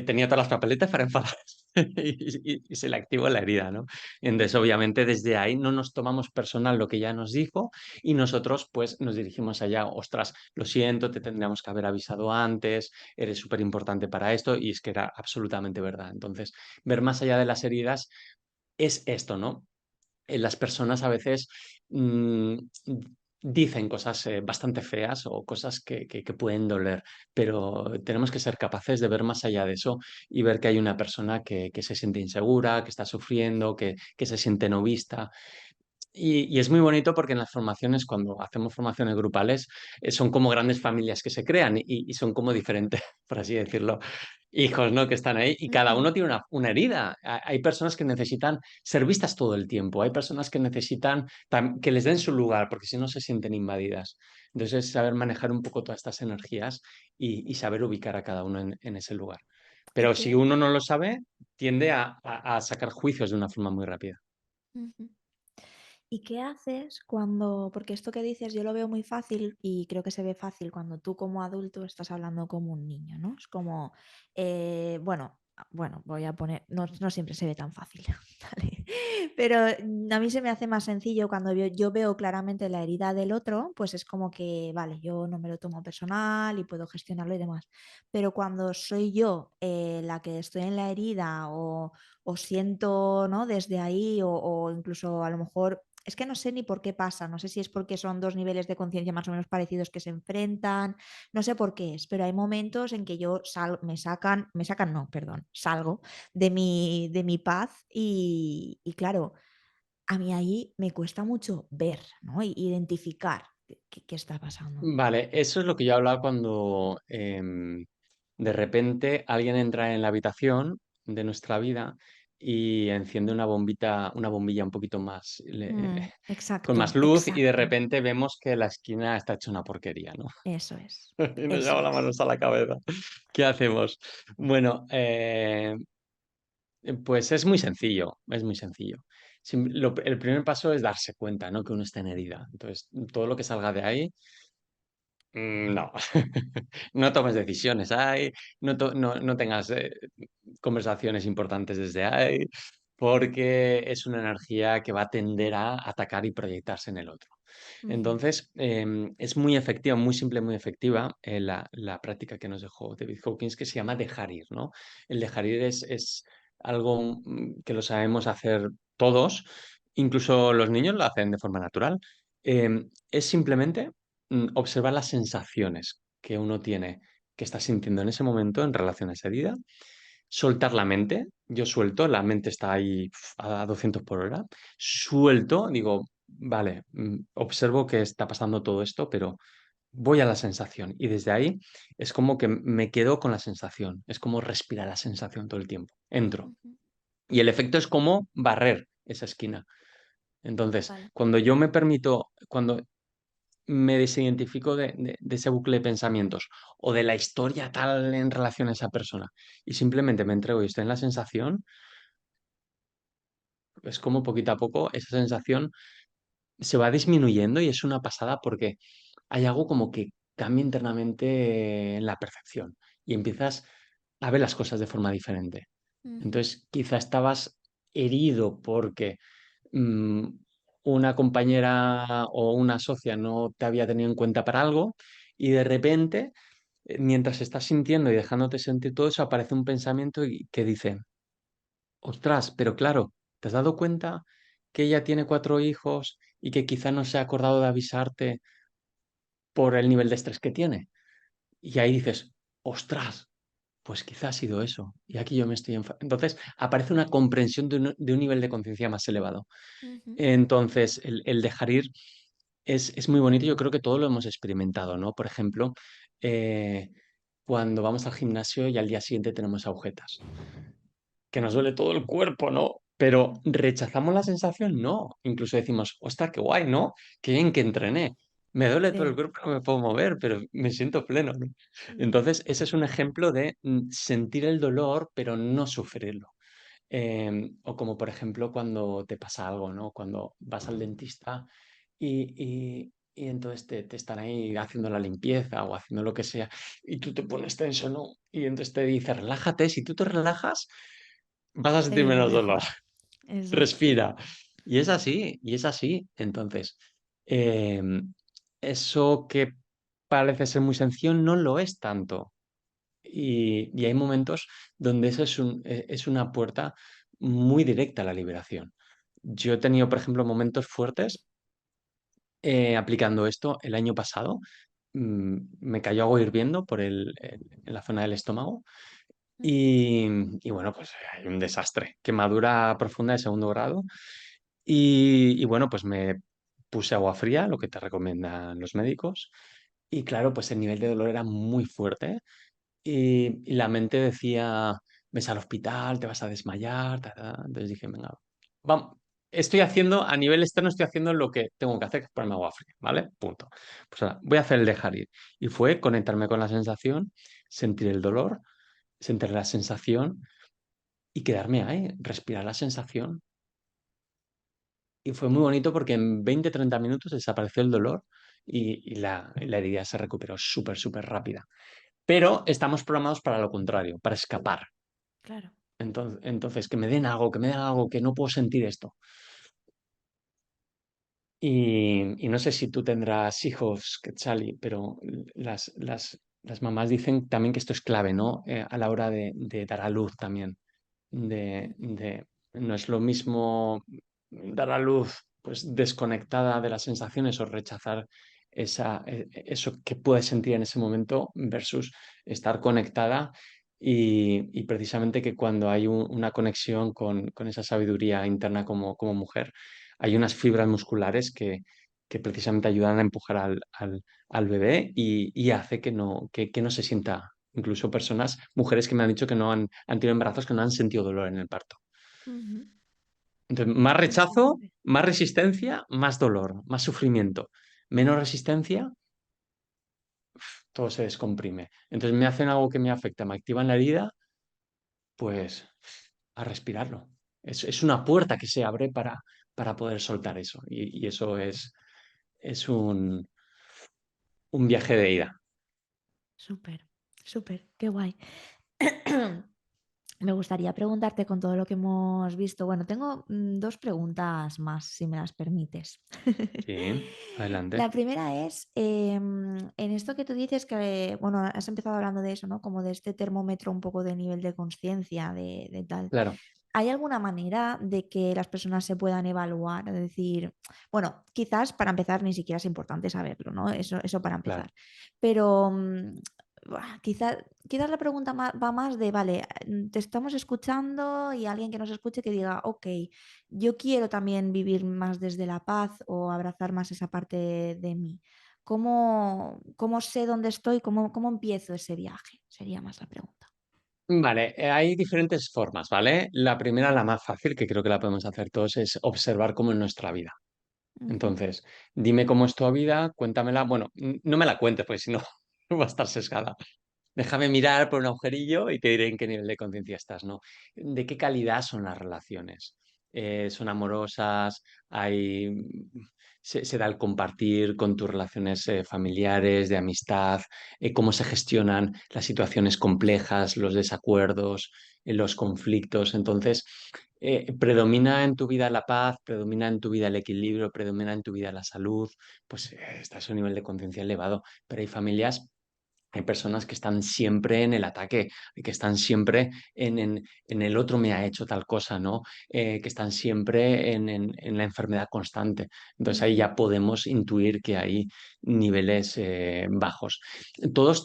[SPEAKER 2] tenía todas las papeletas para enfadarse y se le activó la herida, ¿no? Entonces, obviamente, desde ahí no nos tomamos personal lo que ella nos dijo y nosotros pues nos dirigimos allá, ostras, lo siento, te tendríamos que haber avisado antes, eres súper importante para esto y es que era absolutamente verdad. Entonces, ver más allá de las heridas es esto, ¿no? Las personas a veces mm, dicen cosas bastante feas o cosas que pueden doler, pero tenemos que ser capaces de ver más allá de eso y ver que hay una persona que se siente insegura, que está sufriendo, que se siente no vista. Y es muy bonito porque en las formaciones, cuando hacemos formaciones grupales, son como grandes familias que se crean y son como diferentes, por así decirlo, hijos, ¿no? Que están ahí y cada
[SPEAKER 1] ujú.
[SPEAKER 2] uno tiene una herida. Hay personas que necesitan ser vistas todo el tiempo, hay personas que necesitan que les den su lugar porque si no se sienten invadidas. Entonces, es saber manejar un poco todas estas energías y saber ubicar a cada uno en ese lugar.
[SPEAKER 1] ¿Y
[SPEAKER 2] Pero si
[SPEAKER 1] qué?
[SPEAKER 2] uno no lo sabe, tiende a sacar juicios de una forma muy rápida.
[SPEAKER 1] Ujú. ¿Y qué haces cuando, porque esto que dices yo lo veo muy fácil y creo que se ve fácil cuando tú como adulto estás hablando como un niño, ¿no? Es como, bueno, voy a poner, no siempre se ve tan fácil, ¿vale? Pero a mí se me hace más sencillo cuando yo veo claramente la herida del otro, pues es como que, vale, yo no me lo tomo personal y puedo gestionarlo y demás. Pero cuando soy yo la que estoy en la herida o siento, ¿no? Desde ahí o incluso a lo mejor es que no sé ni por qué pasa, no sé si es porque son dos niveles de conciencia más o menos parecidos que se enfrentan, no sé por qué es, pero hay momentos en que yo no, perdón, salgo de mi paz y claro, a mí ahí me cuesta mucho ver, ¿no? Identificar qué está pasando.
[SPEAKER 2] Vale, eso es lo que yo hablaba cuando de repente alguien entra en la habitación de nuestra vida y enciende una bombilla un poquito más, con más
[SPEAKER 1] Exacto,
[SPEAKER 2] luz y de
[SPEAKER 1] exacto,
[SPEAKER 2] repente vemos que la esquina está hecha una porquería, ¿no?
[SPEAKER 1] eso es,
[SPEAKER 2] Y nos
[SPEAKER 1] eso
[SPEAKER 2] llevamos las
[SPEAKER 1] es.
[SPEAKER 2] manos a la cabeza. ¿Qué hacemos? Bueno, pues es muy sencillo, es muy sencillo. El primer paso es darse cuenta, ¿no? Que uno está en herida. Entonces, todo lo que salga de ahí no, no tomes decisiones ahí, no tengas conversaciones importantes desde ahí, porque es una energía que va a tender a atacar y proyectarse en el otro.
[SPEAKER 1] Ujú,
[SPEAKER 2] Entonces, es muy efectiva, muy simple, muy efectiva la práctica que nos dejó David Hawkins, que se llama dejar ir, ¿no? El dejar ir es algo que lo sabemos hacer todos, incluso los niños lo hacen de forma natural. Es simplemente observar las sensaciones que uno tiene, que está sintiendo en ese momento en relación a esa herida, soltar la mente, yo suelto, la mente está ahí a 200 por hora, suelto, digo, vale, observo que está pasando todo esto, pero voy a la sensación y desde ahí es como que me quedo con la sensación, es como respirar la sensación todo el tiempo, entro.
[SPEAKER 1] ujú.
[SPEAKER 2] Y el efecto es como barrer esa esquina. Entonces,
[SPEAKER 1] Vale.
[SPEAKER 2] cuando yo me permito, cuando me desidentifico de ese bucle de pensamientos o de la historia tal en relación a esa persona y simplemente me entrego y estoy en la sensación, es como poquito a poco esa sensación se va disminuyendo y es una pasada porque hay algo como que cambia internamente en la percepción y empiezas a ver las cosas de forma diferente.
[SPEAKER 1] Ujú,
[SPEAKER 2] Entonces, quizá estabas herido porque mm, una compañera o una socia no te había tenido en cuenta para algo y de repente, mientras estás sintiendo y dejándote sentir todo eso, aparece un pensamiento que dice, ostras, pero claro, ¿te has dado cuenta que ella tiene 4 hijos y que quizá no se ha acordado de avisarte por el nivel de estrés que tiene? Y ahí dices, ostras, pues quizá ha sido eso. Y aquí yo me estoy Entonces aparece una comprensión de un nivel de conciencia más elevado.
[SPEAKER 1] Ujú.
[SPEAKER 2] Entonces, el dejar ir es muy bonito. Yo creo que todo lo hemos experimentado, ¿no? Por ejemplo, eh, cuando vamos al gimnasio y al día siguiente tenemos agujetas, que nos duele todo el cuerpo, ¿no? Pero ¿rechazamos la sensación? No. Incluso decimos, ostras, qué guay, ¿no? Qué bien que entrené. Me duele todo el
[SPEAKER 1] Sí.
[SPEAKER 2] cuerpo, no me puedo mover, pero me siento pleno, ¿no?
[SPEAKER 1] Mm.
[SPEAKER 2] Entonces, ese es un ejemplo de sentir el dolor, pero no sufrirlo. O como por ejemplo cuando te pasa algo, ¿no? Cuando vas al dentista y entonces te están ahí haciendo la limpieza o haciendo lo que sea y tú te pones tenso, ¿no? Y entonces te dice, relájate, si tú te relajas, vas a
[SPEAKER 1] Te
[SPEAKER 2] sentir
[SPEAKER 1] viene
[SPEAKER 2] menos dolor,
[SPEAKER 1] mejor. Exacto.
[SPEAKER 2] respira. Y es así, y es así. Entonces, em, eso que parece ser muy sencillo no lo es tanto. Y hay momentos donde eso es una puerta muy directa a la liberación. Yo he tenido, por ejemplo, momentos fuertes aplicando esto el año pasado. Me cayó agua hirviendo en la zona del estómago y bueno, pues hay un desastre. Quemadura profunda de segundo grado. Y bueno, pues me puse agua fría, lo que te recomiendan los médicos. Y claro, pues el nivel de dolor era muy fuerte. Y la mente decía, ves al hospital, te vas a desmayar, ta, ta. Entonces dije, venga, vamos, estoy haciendo, a nivel externo estoy haciendo lo que tengo que hacer, que es ponerme agua fría, ¿vale? Punto. Pues ahora, voy a hacer el dejar ir. Y fue conectarme con la sensación, sentir el dolor, sentir la sensación y quedarme ahí, respirar la sensación. Y fue muy bonito porque en 20-30 minutos desapareció el dolor y la herida se recuperó súper, súper rápida. Pero estamos programados para lo contrario, para escapar.
[SPEAKER 1] Claro.
[SPEAKER 2] Entonces, que me den algo, que me den algo, que no puedo sentir esto. Y no sé si tú tendrás hijos, Quetzali, pero las mamás dicen también que esto es clave, ¿no? A la hora de dar a luz también. No es lo mismo dar a luz pues desconectada de las sensaciones o rechazar eso que puedes sentir en ese momento versus estar conectada y precisamente que cuando hay una conexión con esa sabiduría interna como mujer, hay unas fibras musculares que precisamente ayudan a empujar al bebé y hace que no se sienta. Incluso mujeres que me han dicho que han tenido embarazos que no han sentido dolor en el parto.
[SPEAKER 1] Ujú.
[SPEAKER 2] Entonces, más rechazo,
[SPEAKER 1] Interesante.
[SPEAKER 2] más resistencia, más dolor, más sufrimiento. Menos resistencia, todo se descomprime. Entonces me hacen algo que me afecta, me activan la herida, pues a respirarlo. Es una puerta que se abre para poder soltar eso. Y eso es un viaje de ida.
[SPEAKER 1] Súper, súper, qué guay. Me gustaría preguntarte con todo lo que hemos visto. Bueno, tengo dos preguntas más, si me las permites.
[SPEAKER 2] Sí, adelante.
[SPEAKER 1] La primera es, en esto que tú dices que, bueno, has empezado hablando de eso, ¿no? Como de este termómetro un poco de nivel de conciencia, de tal.
[SPEAKER 2] Claro,
[SPEAKER 1] ¿Hay alguna manera de que las personas se puedan evaluar? Es decir, bueno, quizás para empezar ni siquiera es importante saberlo, ¿no? Eso para
[SPEAKER 2] claro.
[SPEAKER 1] empezar. Pero quizás la pregunta va más de, vale, te estamos escuchando y alguien que nos escuche que diga, ok, yo quiero también vivir más desde la paz o abrazar más esa parte de mí. ¿Cómo sé dónde estoy? ¿Cómo empiezo ese viaje? Sería más la pregunta.
[SPEAKER 2] Vale, hay diferentes formas, ¿vale? La primera, la más fácil, que creo que la podemos hacer todos, es observar cómo es nuestra vida.
[SPEAKER 1] Ujú.
[SPEAKER 2] Entonces, dime cómo es tu vida, cuéntamela. Bueno, no me la cuentes, porque si no va a estar sesgada. Déjame mirar por un agujerillo y te diré en qué nivel de conciencia estás, ¿no? ¿De qué calidad son las relaciones? ¿Son amorosas? Se da el compartir con tus relaciones familiares, de amistad? ¿Cómo se gestionan las situaciones complejas, los desacuerdos, los conflictos? Entonces, ¿predomina en tu vida la paz? ¿Predomina en tu vida el equilibrio? ¿Predomina en tu vida la salud? Pues estás a un nivel de conciencia elevado, pero hay familias Hay personas que están siempre en el ataque, que están siempre en el otro me ha hecho tal cosa, ¿no? Que están siempre en la enfermedad constante. Entonces ahí
[SPEAKER 1] Ujú,
[SPEAKER 2] ya podemos intuir que hay niveles bajos.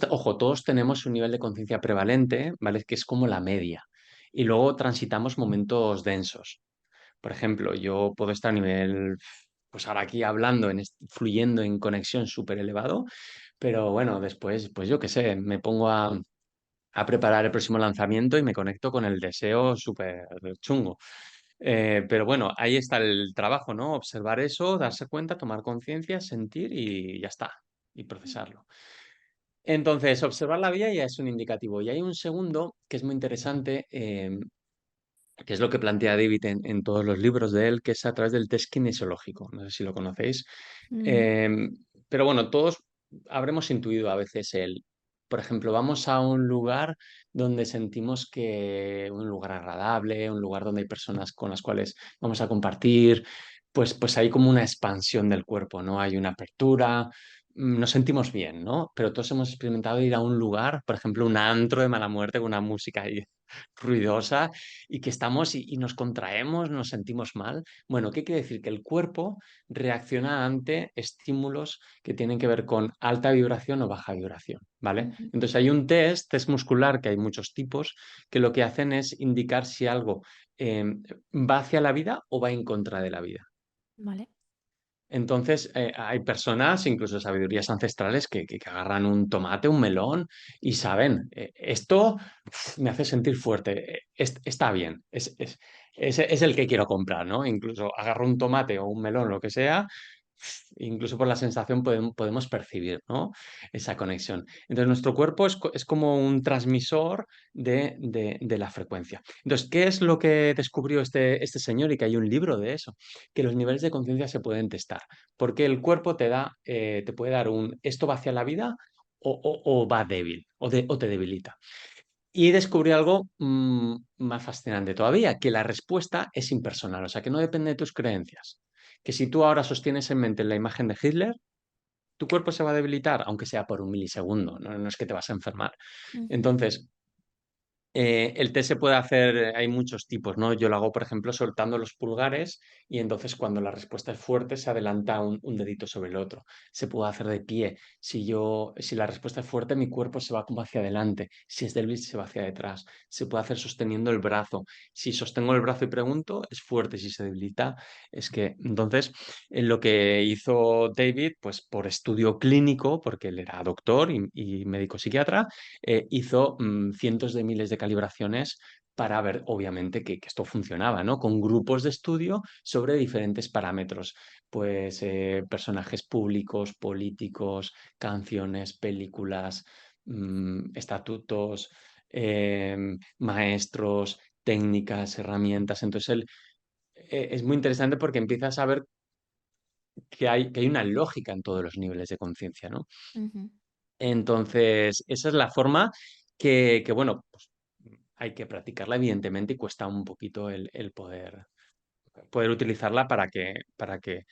[SPEAKER 2] Ojo, todos tenemos un nivel de conciencia prevalente, ¿vale? Que es como la media. Y luego transitamos momentos densos. Por ejemplo, yo puedo estar a nivel, pues ahora aquí hablando, fluyendo en conexión súper elevado, pero bueno, después, pues yo qué sé, me pongo a preparar el próximo lanzamiento y me conecto con el deseo súper chungo. Pero bueno, ahí está el trabajo, ¿no? Observar eso, darse cuenta, tomar conciencia, sentir y ya está, y procesarlo. Entonces, observar la vía ya es un indicativo. Y hay un segundo que es muy interesante, que es lo que plantea David en todos los libros de él, que es a través del test kinesiológico. No sé si lo conocéis.
[SPEAKER 1] ujú,
[SPEAKER 2] Eh, pero bueno, todos habremos intuido a veces por ejemplo, vamos a un lugar donde sentimos que un lugar agradable, un lugar donde hay personas con las cuales vamos a compartir, pues hay como una expansión del cuerpo, ¿no? Hay una apertura, nos sentimos bien, ¿no? Pero todos hemos experimentado ir a un lugar, por ejemplo, un antro de mala muerte con una música ahí ruidosa y que estamos y nos contraemos, nos sentimos mal. Bueno, ¿qué quiere decir? Que el cuerpo reacciona ante estímulos que tienen que ver con alta vibración o baja vibración, ¿vale?
[SPEAKER 1] ujú.
[SPEAKER 2] Entonces hay un test muscular, que hay muchos tipos, que lo que hacen es indicar si algo eh, va hacia la vida o va en contra de la vida.
[SPEAKER 1] Vale.
[SPEAKER 2] Entonces, hay personas, incluso sabidurías ancestrales, que agarran un tomate, un melón y saben, esto me hace sentir fuerte, está bien, es el que quiero comprar, ¿no? Incluso agarro un tomate o un melón, lo que sea, incluso por la sensación podemos percibir, ¿no? Esa conexión. Entonces, nuestro cuerpo es como un transmisor de la frecuencia. Entonces, ¿qué es lo que descubrió este señor? Y que hay un libro de eso, que los niveles de conciencia se pueden testar, porque el cuerpo te puede dar esto va hacia la vida o va débil o te debilita. Y descubrí algo más fascinante todavía, que la respuesta es impersonal, o sea, que no depende de tus creencias. Que si tú ahora sostienes en mente la imagen de Hitler, tu cuerpo se va a debilitar, aunque sea por un milisegundo, no es que te vas a enfermar.
[SPEAKER 1] Ujú.
[SPEAKER 2] Entonces, el té se puede hacer, hay muchos tipos, ¿no? Yo lo hago, por ejemplo, soltando los pulgares y entonces cuando la respuesta es fuerte se adelanta un dedito sobre el otro. Se puede hacer de pie. Si la respuesta es fuerte, mi cuerpo se va como hacia adelante. Si es débil, se va hacia detrás. Se puede hacer sosteniendo el brazo. Si sostengo el brazo y pregunto, es fuerte. Si se debilita, es que... Entonces, en lo que hizo David, pues por estudio clínico, porque él era doctor y médico psiquiatra, hizo cientos de miles de calibraciones para ver, obviamente, que esto funcionaba, ¿no? Con grupos de estudio sobre diferentes parámetros, pues personajes públicos, políticos, canciones, películas, estatutos, maestros, técnicas, herramientas. Entonces, es muy interesante porque empiezas a ver que hay una lógica en todos los niveles de conciencia, ¿no?
[SPEAKER 1] Ujú.
[SPEAKER 2] Entonces, esa es la forma que, bueno, pues hay que practicarla, evidentemente, y cuesta un poquito el poder utilizarla para que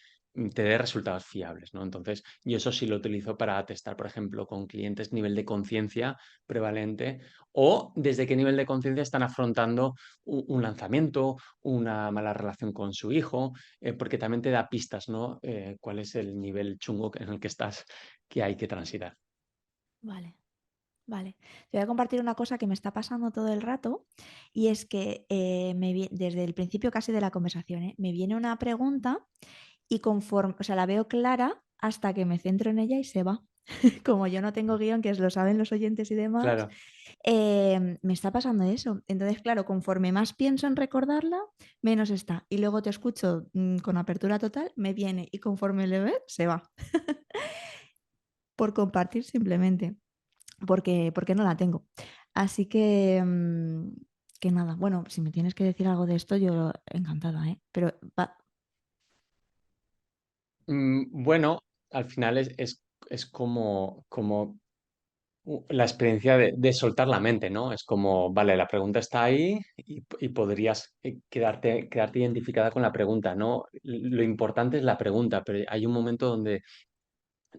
[SPEAKER 2] te dé resultados fiables, ¿no? Entonces, yo eso sí lo utilizo para testar, por ejemplo, con clientes nivel de conciencia prevalente o desde qué nivel de conciencia están afrontando un lanzamiento, una mala relación con su hijo, porque también te da pistas, ¿no? Cuál es el nivel chungo en el que estás, que hay que transitar.
[SPEAKER 1] Vale. Vale, te voy a compartir una cosa que me está pasando todo el rato y es que desde el principio casi de la conversación, me viene una pregunta y conforme, o sea, la veo clara hasta que me centro en ella y se va. Como yo no tengo guión, que lo saben los oyentes y demás,
[SPEAKER 2] Claro.
[SPEAKER 1] me está pasando eso. Entonces, claro, conforme más pienso en recordarla, menos está. Y luego te escucho con apertura total, me viene y conforme le ve, se va. Por compartir simplemente porque no la tengo. Así que nada, bueno, si me tienes que decir algo de esto, yo encantada, ¿eh? Pero
[SPEAKER 2] Bueno, al final es como la experiencia de soltar la mente, ¿no? Es como, vale, la pregunta está ahí y podrías quedarte identificada con la pregunta, ¿no? Lo importante es la pregunta, pero hay un momento donde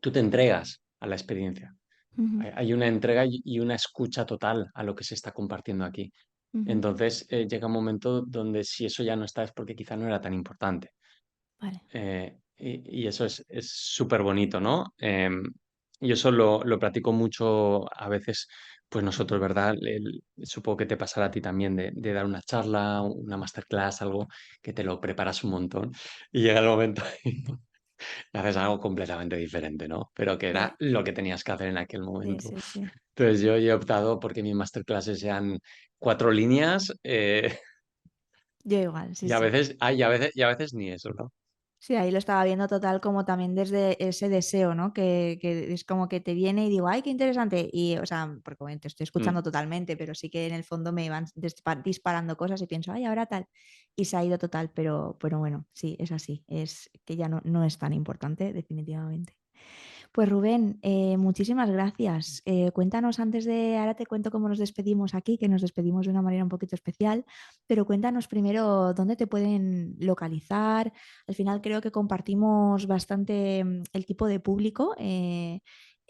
[SPEAKER 2] tú te entregas a la experiencia.
[SPEAKER 1] Ujú,
[SPEAKER 2] Hay una entrega y una escucha total a lo que se está compartiendo aquí.
[SPEAKER 1] ujú.
[SPEAKER 2] Entonces, llega un momento donde si eso ya no está es porque quizá no era tan importante.
[SPEAKER 1] Vale.
[SPEAKER 2] Y eso es súper bonito, ¿no? Y eso lo practico mucho a veces, pues nosotros, ¿verdad? Supongo que te pasará a ti también de dar una charla, una masterclass, algo que te lo preparas un montón y llega el momento y haces algo completamente diferente, ¿no? Pero que era
[SPEAKER 1] Sí,
[SPEAKER 2] lo que tenías que hacer en aquel
[SPEAKER 1] sí,
[SPEAKER 2] momento.
[SPEAKER 1] sí, sí.
[SPEAKER 2] Entonces yo he optado porque mis masterclasses sean 4 líneas
[SPEAKER 1] Yo igual, sí,
[SPEAKER 2] y a
[SPEAKER 1] sí.
[SPEAKER 2] veces, y a veces ni eso, ¿no?
[SPEAKER 1] Sí, ahí lo estaba viendo total como también desde ese deseo, ¿no? Que es como que te viene y digo, ay, qué interesante. Y, o sea, porque bueno, te estoy
[SPEAKER 2] Mm,
[SPEAKER 1] escuchando totalmente, pero sí que en el fondo me van disparando cosas y pienso, ay, ahora tal. Y se ha ido total, pero bueno, sí, es así. Es que ya no es tan importante, definitivamente. Pues Rubén, muchísimas gracias. Cuéntanos antes de, ahora te cuento cómo nos despedimos aquí, que nos despedimos de una manera un poquito especial, pero cuéntanos primero dónde te pueden localizar. Al final creo que compartimos bastante el tipo de público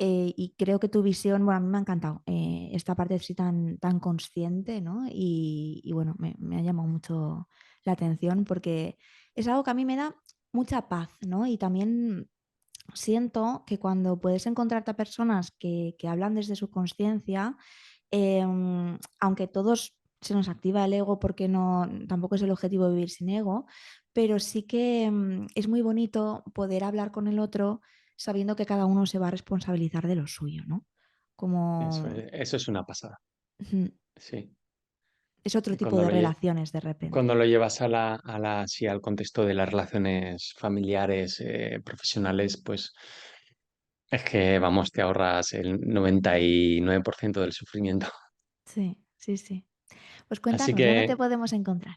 [SPEAKER 1] y creo que tu visión, bueno, a mí me ha encantado esta parte así tan consciente, ¿no? Y bueno, me ha llamado mucho la atención porque es algo que a mí me da mucha paz, ¿no? Y también siento que cuando puedes encontrarte a personas que hablan desde su conciencia, aunque todos se nos activa el ego porque no, tampoco es el objetivo vivir sin ego, pero sí que es muy bonito poder hablar con el otro sabiendo que cada uno se va a responsabilizar de lo suyo, ¿no? Como
[SPEAKER 2] eso es una pasada,
[SPEAKER 1] ujú,
[SPEAKER 2] sí.
[SPEAKER 1] es otro
[SPEAKER 2] Y
[SPEAKER 1] tipo de relaciones de repente.
[SPEAKER 2] cuando lo llevas sí, al contexto de las relaciones familiares, profesionales, pues es que, vamos, te ahorras el 99% del sufrimiento.
[SPEAKER 1] Sí, sí, sí. Pues
[SPEAKER 2] Así
[SPEAKER 1] cuéntanos, ¿dónde te
[SPEAKER 2] que
[SPEAKER 1] podemos encontrar?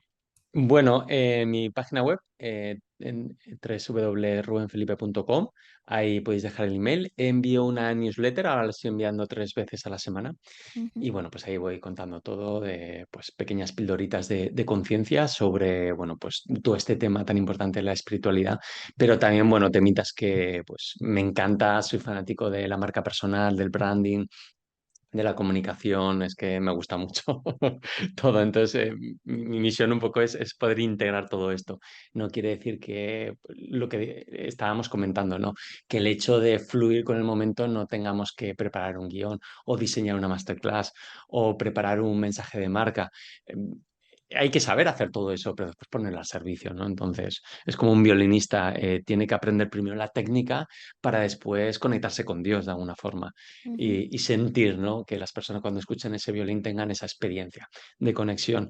[SPEAKER 2] bueno, mi página web, en www.rubenfelipe.com, ahí podéis dejar el email. Envío una newsletter, ahora la estoy enviando 3 veces a la semana.
[SPEAKER 1] Ujú,
[SPEAKER 2] Y bueno, pues ahí voy contando todo de pues, pequeñas pildoritas de conciencia sobre, bueno, pues todo este tema tan importante de la espiritualidad, pero también, bueno, temitas que pues me encanta, soy fanático de la marca personal, del branding, de la comunicación, es que me gusta mucho todo. Entonces, mi misión un poco es poder integrar todo esto. No quiere decir que lo que estábamos comentando, ¿no? Que el hecho de fluir con el momento no tengamos que preparar un guión o diseñar una masterclass o preparar un mensaje de marca. Hay que saber hacer todo eso, pero después ponerlo al servicio, ¿no? Entonces, es como un violinista, tiene que aprender primero la técnica para después conectarse con Dios de alguna forma
[SPEAKER 1] ujú.
[SPEAKER 2] y sentir, ¿no? Que las personas cuando escuchen ese violín tengan esa experiencia de conexión.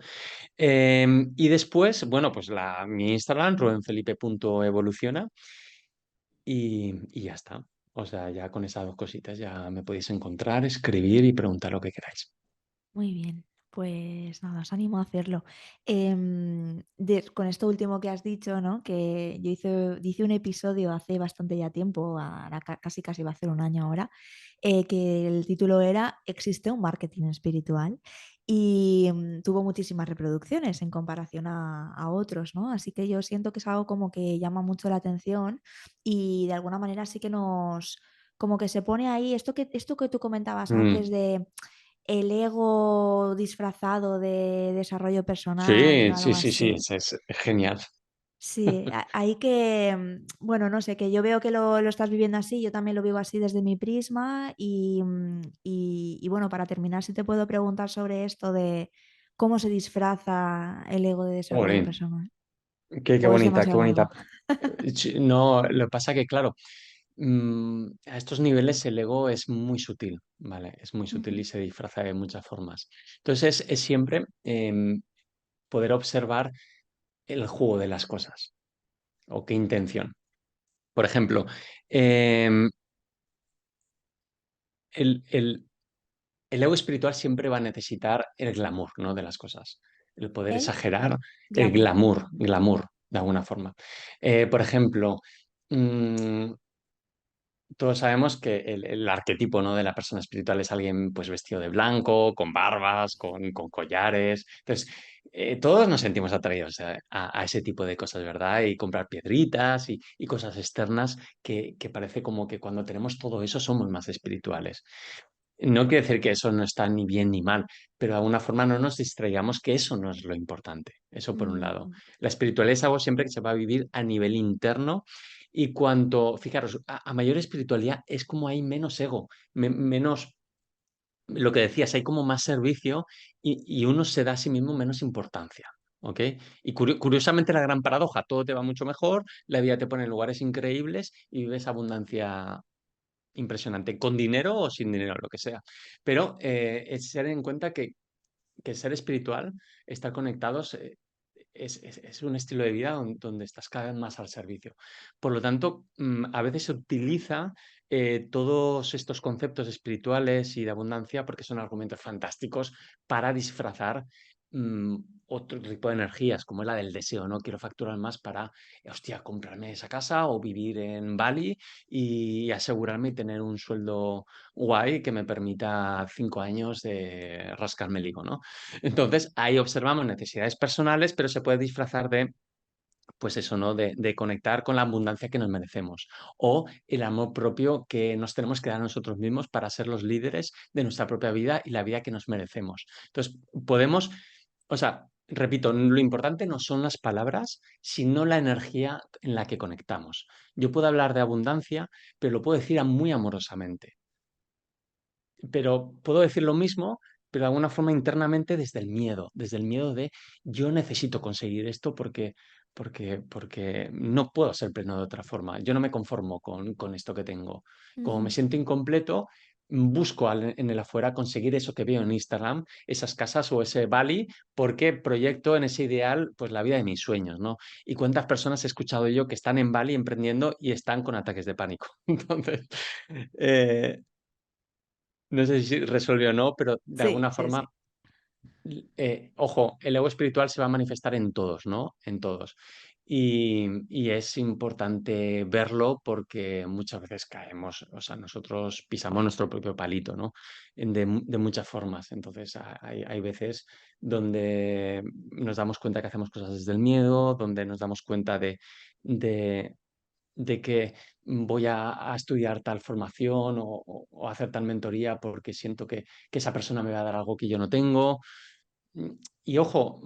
[SPEAKER 2] Y después, bueno, pues mi Instagram, rubenfelipe.evoluciona y ya está. O sea, ya con esas 2 cositas ya me podéis encontrar, escribir y preguntar lo que queráis.
[SPEAKER 1] Muy bien, pues nada, os animo a hacerlo. Con esto último que has dicho, ¿no? Que yo hice un episodio hace bastante ya tiempo, ahora casi casi va a ser un año ahora, que el título era ¿Existe un marketing espiritual? Y tuvo muchísimas reproducciones en comparación a otros, ¿no? Así que yo siento que es algo como que llama mucho la atención y de alguna manera sí que como que se pone ahí, esto que tú comentabas antes
[SPEAKER 2] Mm,
[SPEAKER 1] de el ego disfrazado de desarrollo personal o
[SPEAKER 2] sí,
[SPEAKER 1] algo
[SPEAKER 2] sí, sí, sí,
[SPEAKER 1] así.
[SPEAKER 2] es genial.
[SPEAKER 1] Sí, ahí que, bueno, no sé, que yo veo que lo estás viviendo así, yo también lo vivo así desde mi prisma y bueno, para terminar, si te puedo preguntar sobre esto de cómo se disfraza el ego de desarrollo
[SPEAKER 2] Jolín,
[SPEAKER 1] personal,
[SPEAKER 2] qué
[SPEAKER 1] o es
[SPEAKER 2] bonita, qué
[SPEAKER 1] demasiado
[SPEAKER 2] bonita.
[SPEAKER 1] largo.
[SPEAKER 2] Sí, no, lo que pasa que, claro, a estos niveles el ego es muy sutil, ¿vale? Es muy sutil
[SPEAKER 1] Ujú,
[SPEAKER 2] y se disfraza de muchas formas. Entonces es siempre poder observar el juego de las cosas o qué intención. Por ejemplo, em, el, el- el ego espiritual siempre va a necesitar el glamour, ¿no? De las cosas. El poder
[SPEAKER 1] el
[SPEAKER 2] exagerar el
[SPEAKER 1] glamour.
[SPEAKER 2] glamour, de alguna forma. Por ejemplo, mm, todos sabemos que el arquetipo, ¿no? De la persona espiritual es alguien pues vestido de blanco, con barbas, con collares. Entonces, todos nos sentimos atraídos a ese tipo de cosas, ¿verdad? Y comprar piedritas y cosas externas que parece como que cuando tenemos todo eso somos más espirituales. No quiere decir que eso no está ni bien ni mal, pero de alguna forma no nos distraigamos que eso no es lo importante. Eso por un lado.
[SPEAKER 1] Mm,
[SPEAKER 2] La espiritualidad es algo siempre que se va a vivir a nivel interno y fijaros, a mayor espiritualidad es como hay menos ego, menos, lo que decías, hay como más servicio y uno se da a sí mismo menos importancia. ¿Ok? Y curiosamente la gran paradoja, todo te va mucho mejor, la vida te pone en lugares increíbles y vives abundancia impresionante, con dinero o sin dinero, lo que sea. Pero es tener en cuenta que el ser espiritual, estar conectados, es un estilo de vida donde estás cada vez más al servicio. Por lo tanto, a veces se utiliza todos estos conceptos espirituales y de abundancia porque son argumentos fantásticos para disfrazar mm, otro tipo de energías, como es la del deseo, ¿no? Quiero facturar más para, hostia, comprarme esa casa o vivir en Bali y asegurarme tener un sueldo guay que me permita 5 años de rascarme el higo, ¿no? Entonces, ahí observamos necesidades personales, pero se puede disfrazar de, pues eso, ¿no? De conectar con la abundancia que nos merecemos o el amor propio que nos tenemos que dar a nosotros mismos para ser los líderes de nuestra propia vida y la vida que nos merecemos. Entonces, podemos, o sea, repito, lo importante no son las palabras, sino la energía en la que conectamos. Yo puedo hablar de abundancia, pero lo puedo decir muy amorosamente, pero puedo decir lo mismo, pero de alguna forma internamente desde el miedo de yo necesito conseguir esto porque no puedo ser pleno de otra forma. Yo no me conformo con esto que tengo. Como me
[SPEAKER 1] ujú.
[SPEAKER 2] siento incompleto, busco en el afuera conseguir eso que veo en Instagram, esas casas o ese Bali, porque proyecto en ese ideal pues la vida de mis sueños, ¿no? Y cuántas personas he escuchado yo que están en Bali emprendiendo y están con ataques de pánico. Entonces, eh, no sé si resuelve o no, pero de
[SPEAKER 1] Sí,
[SPEAKER 2] alguna
[SPEAKER 1] sí,
[SPEAKER 2] forma,
[SPEAKER 1] sí.
[SPEAKER 2] ojo, el ego espiritual se va a manifestar en todos, ¿no? En todos. Y es importante verlo porque muchas veces caemos, o sea, nosotros pisamos nuestro propio palito, ¿no? De muchas formas. Entonces, hay veces donde nos damos cuenta que hacemos cosas desde el miedo, donde nos damos cuenta de, de que voy a estudiar tal formación o hacer tal mentoría porque siento que esa persona me va a dar algo que yo no tengo. Mm, Y ojo,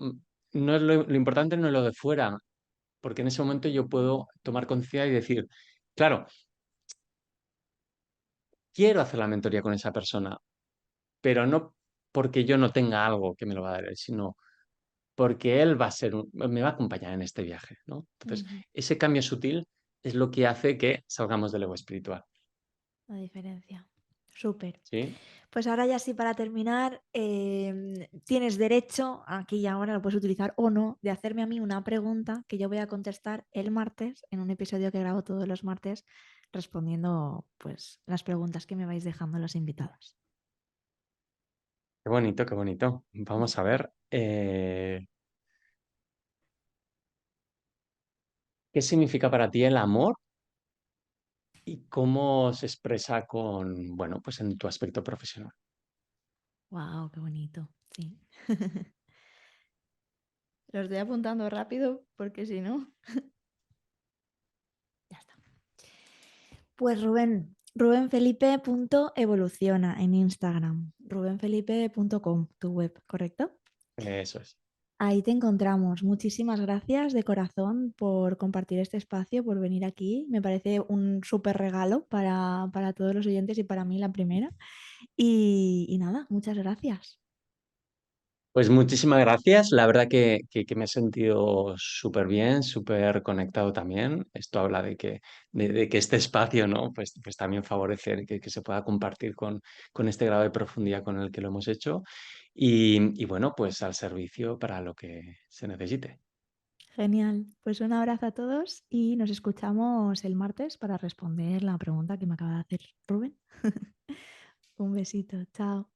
[SPEAKER 2] no es lo importante no es lo de fuera, porque en ese momento yo puedo tomar conciencia y decir, claro, quiero hacer la mentoría con esa persona, pero no porque yo no tenga algo que me lo va a dar él, sino porque él va a me va a acompañar en este viaje, ¿no? Entonces,
[SPEAKER 1] Ujú.
[SPEAKER 2] ese cambio sutil es lo que hace que salgamos del ego espiritual,
[SPEAKER 1] La diferencia. Súper.
[SPEAKER 2] ¿sí?
[SPEAKER 1] Pues ahora ya sí, para terminar, tienes derecho, aquí y ahora lo puedes utilizar o no, de hacerme a mí una pregunta que yo voy a contestar el martes en un episodio que grabo todos los martes respondiendo pues las preguntas que me vais dejando los invitados.
[SPEAKER 2] Qué bonito, qué bonito. Vamos a ver, ¿qué significa para ti el amor y cómo se expresa bueno, pues en tu aspecto profesional?
[SPEAKER 1] Wow, qué bonito. Sí. Lo estoy apuntando rápido porque si no, ya está. Pues Rubén, rubenfelipe.evoluciona en Instagram, rubenfelipe.com, tu web, ¿correcto?
[SPEAKER 2] Eso es.
[SPEAKER 1] Ahí te encontramos. Muchísimas gracias de corazón por compartir este espacio, por venir aquí. Me parece un súper regalo para todos los oyentes y para mí la primera. Y nada, muchas gracias.
[SPEAKER 2] Pues muchísimas gracias. La verdad que me he sentido súper bien, súper conectado también. Esto habla de que este espacio, ¿no? Pues también favorece que se pueda compartir con este grado de profundidad con el que lo hemos hecho. Y bueno, pues al servicio para lo que se necesite.
[SPEAKER 1] Genial. Pues un abrazo a todos y nos escuchamos el martes para responder la pregunta que me acaba de hacer Rubén. Un besito. Chao.